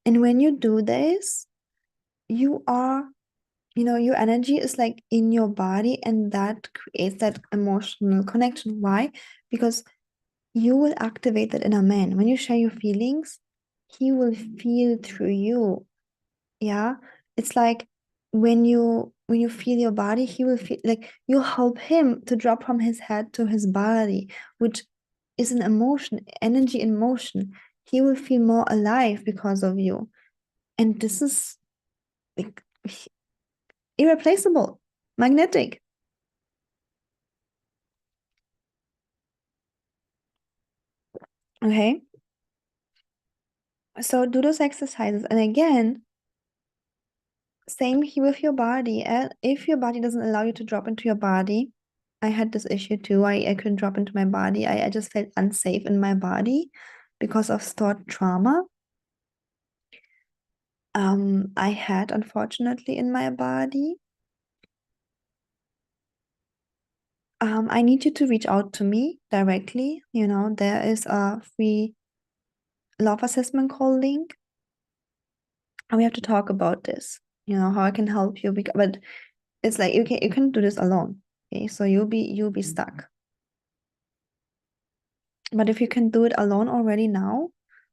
And when you do this, you are, your energy is like in your body, and that creates that emotional connection. Why? Because you will activate that inner man. When you share your feelings, he will feel through you. Yeah. It's like when you feel your body, he will feel like you help him to drop from his head to his body, which is an emotion, energy in motion. He will feel more alive because of you. And this is like irreplaceable, magnetic. Okay. So do those exercises. And again, same here with your body. And if your body doesn't allow you to drop into your body, I had this issue too. I couldn't drop into my body. I just felt unsafe in my body because of stored trauma. I had unfortunately in my body. I need you to reach out to me directly. There is a free love assessment call link, and we have to talk about this. How I can help you. But it's like you can do this alone. Okay, so you'll be stuck. But if you can do it alone already now,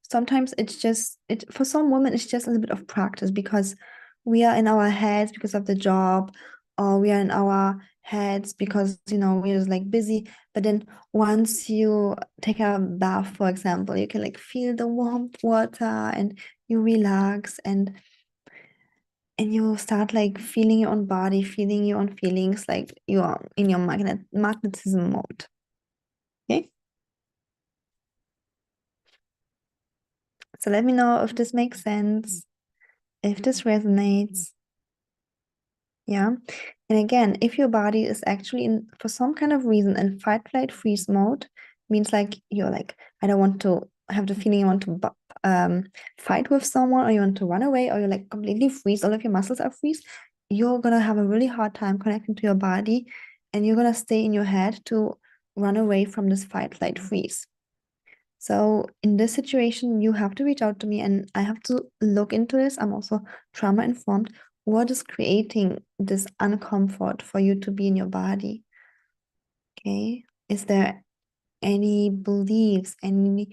sometimes it's just it for some women it's just a little bit of practice because we are in our heads because of the job, or we are in our heads because we're just like busy. But then once you take a bath, for example, you can like feel the warm water and you relax, and you start like feeling your own body, feeling your own feelings, like you are in your magnetism mode. Okay. So let me know if this makes sense, if this resonates. Yeah. And again, if your body is actually in, for some kind of reason, in fight, flight, freeze mode, means like you're like, I don't want to have the feeling you want to fight with someone, or you want to run away, or you're like completely freeze, all of your muscles are freeze, you're gonna have a really hard time connecting to your body, and you're gonna stay in your head to run away from this fight, flight, freeze. So in this situation, you have to reach out to me and I have to look into this. I'm also trauma informed. What is creating this uncomfort for you to be in your body? Okay. Is there any beliefs, any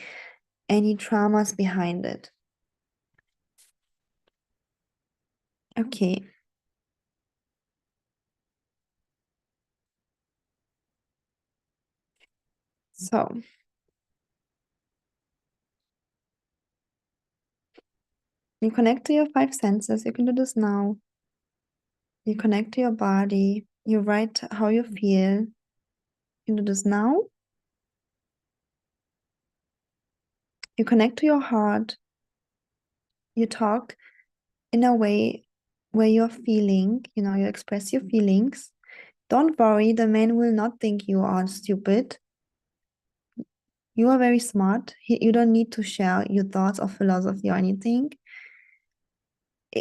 traumas behind it? Okay. So you connect to your five senses. You can do this now. You connect to your body. You write how you feel. You can do this now. You connect to your heart. You talk in a way where you're feeling, you express your feelings. Don't worry, the man will not think you are stupid. You are very smart. You don't need to share your thoughts or philosophy or anything.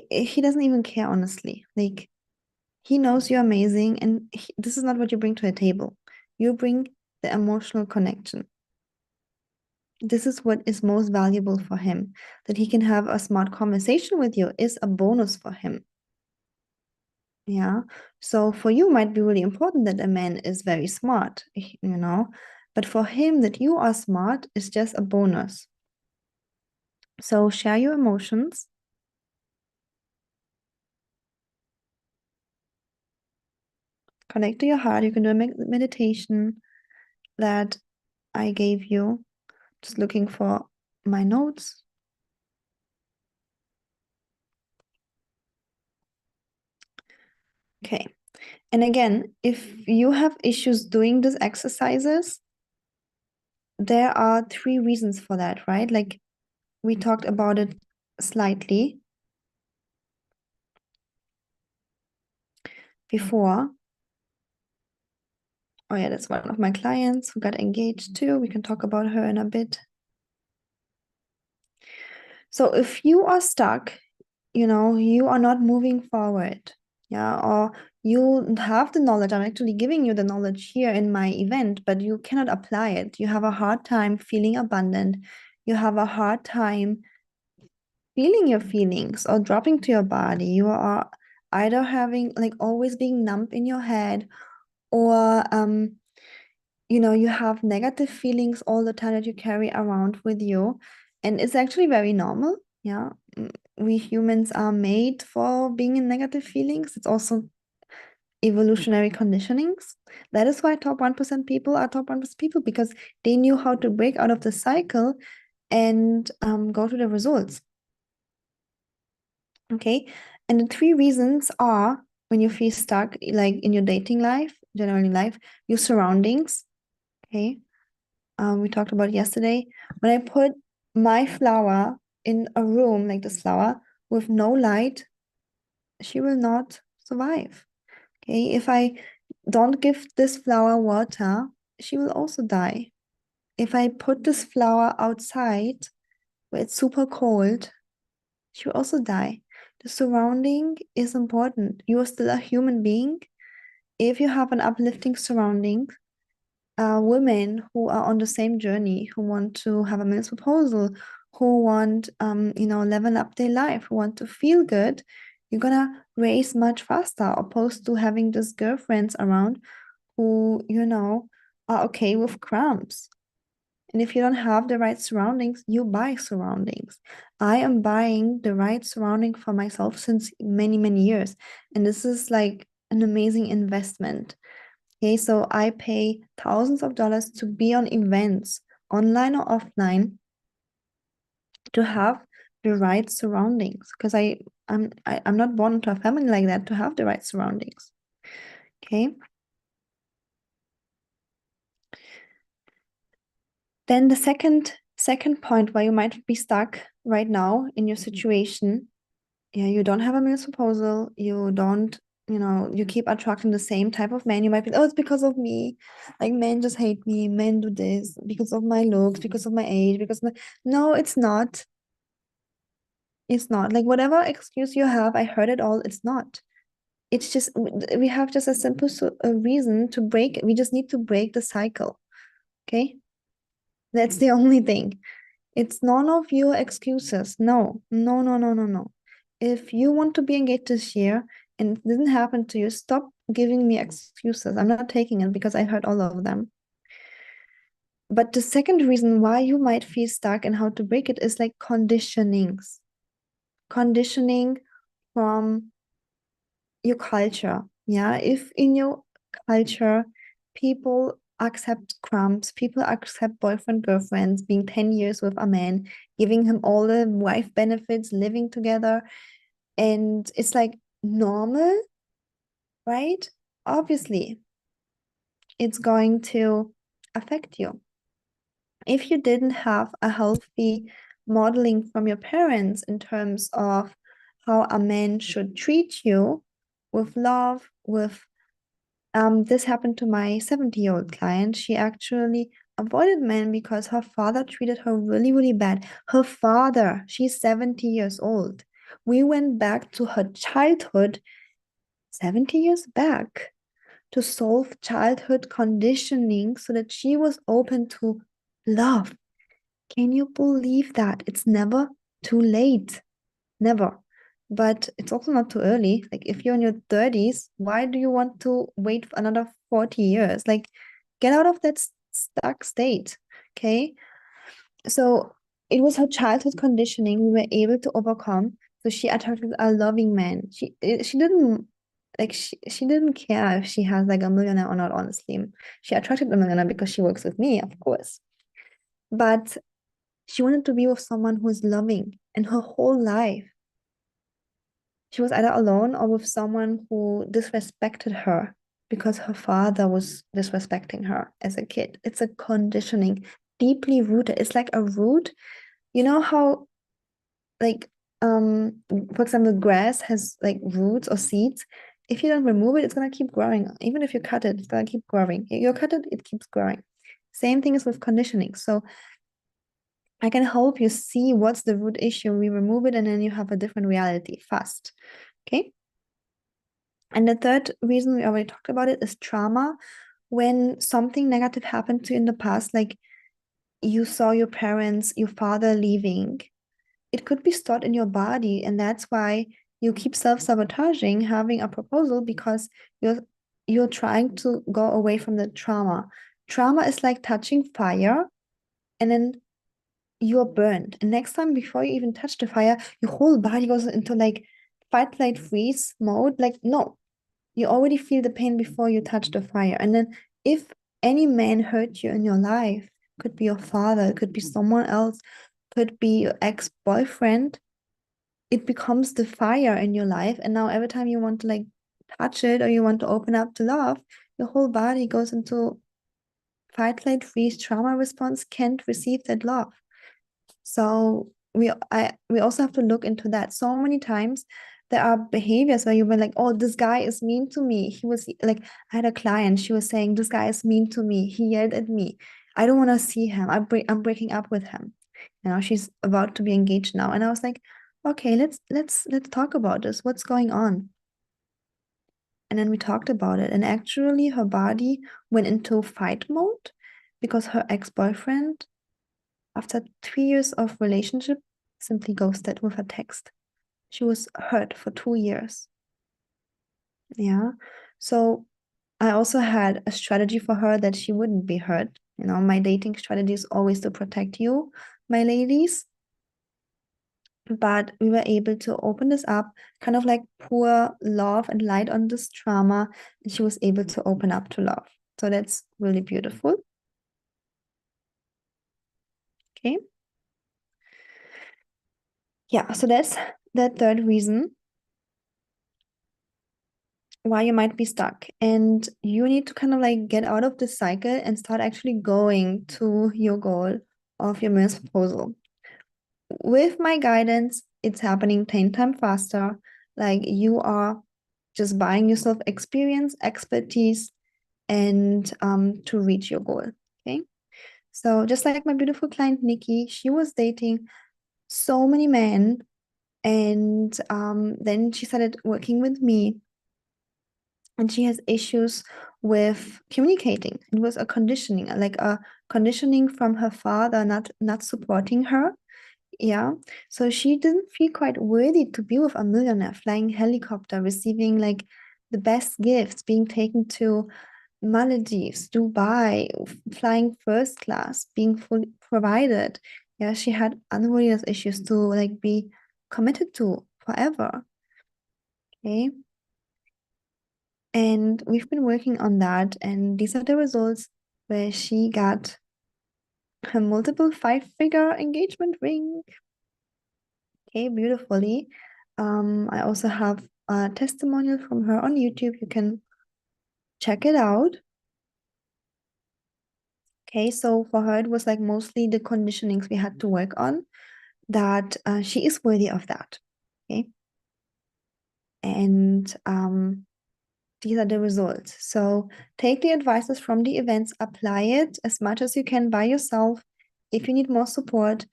He doesn't even care, honestly. Like, he knows you're amazing, and this is not what you bring to the table. You bring the emotional connection. This is what is most valuable for him. That he can have a smart conversation with you is a bonus for him. Yeah. So for you might be really important that a man is very smart, but for him that you are smart is just a bonus. So share your emotions, connect to your heart. You can do a meditation that I gave you. Just looking for my notes. Okay. And again, if you have issues doing these exercises, there are three reasons for that, right? Like we talked about it slightly before. Oh yeah, that's one of my clients who got engaged too. We can talk about her in a bit. So if you are stuck, you are not moving forward, yeah, or You have the knowledge. I'm actually giving you the knowledge here in my event, but you cannot apply it. You have a hard time feeling abundant. You have a hard time feeling your feelings or dropping to your body. You are either having like always being numb in your head, or you have negative feelings all the time that you carry around with you. And it's actually very normal. Yeah. We humans are made for being in negative feelings. It's also evolutionary conditionings. That is why top 1% people are top 1% people, because they knew how to break out of the cycle and go to the results. Okay. And the three reasons are when you feel stuck, like in your dating life, generally life, your surroundings. Okay. We talked about yesterday. When I put my flower in a room like this flower with no light, she will not survive. Okay. If I don't give this flower water, she will also die. If I put this flower outside where it's super cold, she will also die. The surrounding is important. You are still a human being. If you have an uplifting surrounding, women who are on the same journey, who want to have a men's proposal, who want, level up their life, who want to feel good, you're gonna raise much faster, opposed to having just girlfriends around who, are okay with crumbs. And if you don't have the right surroundings, you buy surroundings. I am buying the right surrounding for myself since many, many years. And this is like an amazing investment. Okay, so I pay thousands of dollars to be on events, online or offline, to have the right surroundings. Because I'm not born into a family like that to have the right surroundings. Okay. Then the second point where you might be stuck right now in your situation, yeah, you don't have a male's proposal, you don't, you keep attracting the same type of man. You might be, oh, it's because of me. Like men just hate me, men do this because of my looks, because of my age, no, it's not. It's not. Like whatever excuse you have, I heard it all, it's not. It's just we have just a simple a reason to break. We just need to break the cycle. Okay. That's the only thing. It's none of your excuses. No, no, no, no, no, no. If you want to be engaged this year and it didn't happen to you, stop giving me excuses. I'm not taking it because I heard all of them. But the second reason why you might feel stuck and how to break it is like conditionings. Conditioning from your culture. Yeah. If in your culture, people accept crumbs, people accept boyfriend, girlfriends, being 10 years with a man, giving him all the wife benefits, living together, and it's like normal, right? Obviously, it's going to affect you. If you didn't have a healthy modeling from your parents in terms of how a man should treat you with love, with this happened to my 70-year-old client. She actually avoided men because her father treated her really, really bad. Her father, she's 70 years old. We went back to her childhood 70 years back to solve childhood conditioning so that she was open to love. Can you believe that? It's never too late. Never. But it's also not too early. Like if you're in your 30s, why do you want to wait for another 40 years? Like get out of that stuck state. Okay. So it was her childhood conditioning we were able to overcome. So she attracted a loving man. She didn't like she didn't care if she has like a millionaire or not, honestly. She attracted a millionaire because she works with me, of course. But she wanted to be with someone who is loving, and her whole life she was either alone or with someone who disrespected her because her father was disrespecting her as a kid. It's a conditioning deeply rooted. It's like a root. You know how like for example grass has like roots or seeds. If you don't remove it, it's gonna keep growing. Even if you cut it, it's gonna keep growing. You cut it, it keeps growing. Same thing is with conditioning. So I can help you see what's the root issue. We remove it and then you have a different reality fast. Okay. And the third reason, we already talked about it, is trauma. When something negative happened to you in the past, like you saw your parents, your father leaving, it could be stored in your body. And that's why you keep self-sabotaging having a proposal, because you're trying to go away from the trauma. Trauma is like touching fire, and then you're burned. And next time, before you even touch the fire, your whole body goes into like fight, flight, freeze mode. Like, no, you already feel the pain before you touch the fire. And then if any man hurt you in your life, could be your father, could be someone else, could be your ex-boyfriend, it becomes the fire in your life. And now every time you want to like touch it, or you want to open up to love, your whole body goes into fight, flight, freeze, trauma response, can't receive that love. So we also have to look into that. So many times there are behaviors where you were like, oh, this guy is mean to me. He was like, I had a client, she was saying, this guy is mean to me. He yelled at me. I don't want to see him. I'm breaking up with him. You know, she's about to be engaged now. And I was like, okay, let's talk about this. What's going on? And then we talked about it. And actually her body went into fight mode because her ex-boyfriend, after 3 years of relationship, simply ghosted with a text. She was hurt for 2 years. Yeah. So I also had a strategy for her that she wouldn't be hurt. You know, my dating strategy is always to protect you, my ladies. But we were able to open this up, kind of like pour love and light on this trauma, and she was able to open up to love. So that's really beautiful. Okay. Yeah, so that's the third reason why you might be stuck. And you need to kind of like get out of this cycle and start actually going to your goal of your marriage proposal. With my guidance, it's happening 10 times faster. Like you are just buying yourself experience, expertise, and to reach your goal. Okay. So just like my beautiful client Nikki, she was dating so many men, and then she started working with me, and she has issues with communicating. It was a conditioning, like a conditioning from her father, not supporting her. Yeah. So she didn't feel quite worthy to be with a millionaire, flying helicopter, receiving like the best gifts, being taken to Maldives, Dubai, flying first class, being fully provided. Yeah, she had unworthiness issues to like be committed to forever. Okay. And we've been working on that, and these are the results where she got her multiple five-figure engagement ring. Okay, beautifully. I also have a testimonial from her on YouTube. You can check it out. Okay, so for her, it was like mostly the conditionings we had to work on, that she is worthy of that. Okay. And these are the results. So take the advices from the events, apply it as much as you can by yourself. If you need more support,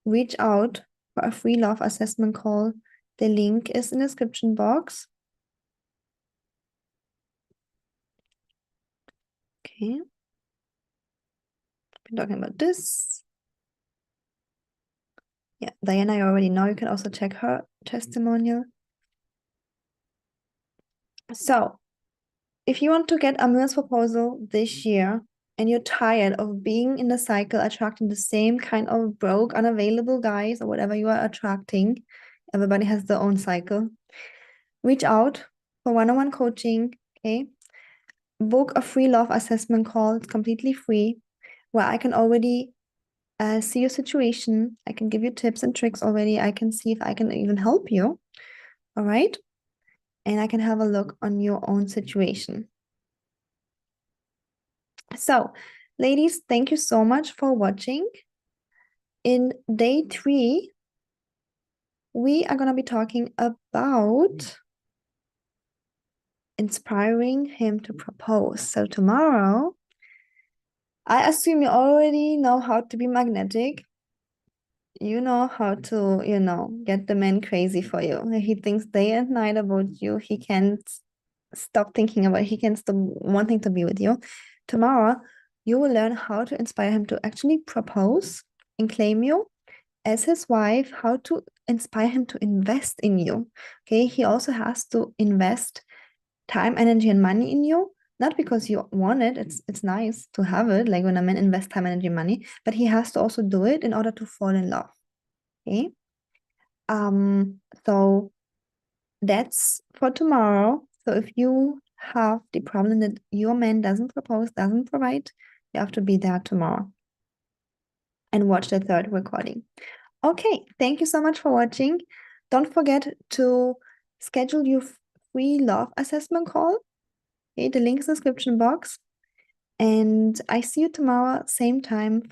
reach out for a free love assessment call. The link is in the description box. Okay. We're talking about this. Yeah, Diana, I already know. You can also check her testimonial. So if you want to get a million's proposal this year, and you're tired of being in the cycle, attracting the same kind of broke, unavailable guys or whatever you are attracting, everybody has their own cycle. Reach out for one-on-one coaching, okay? Book a free love assessment call. It's completely free, where I can already see your situation. I can give you tips and tricks already. I can see if I can even help you, all right? And I can have a look on your own situation. So, ladies, thank you so much for watching. In day 3, we are going to be talking about inspiring him to propose. So tomorrow, I assume you already know how to be magnetic. You know how to, get the man crazy for you. He thinks day and night about you. He can't stop thinking about it. He can stop wanting to be with you. Tomorrow, you will learn how to inspire him to actually propose and claim you as his wife, how to inspire him to invest in you. Okay, he also has to invest time, energy, and money in you. Not because you want it, it's nice to have it, like when a man invests time, energy, money, but he has to also do it in order to fall in love. Okay. So that's for tomorrow. So if you have the problem that your man doesn't propose, doesn't provide, you have to be there tomorrow and watch the third recording. Okay, thank you so much for watching. Don't forget to schedule your free love assessment call. Okay, the link is in the description box. And I see you tomorrow, same time.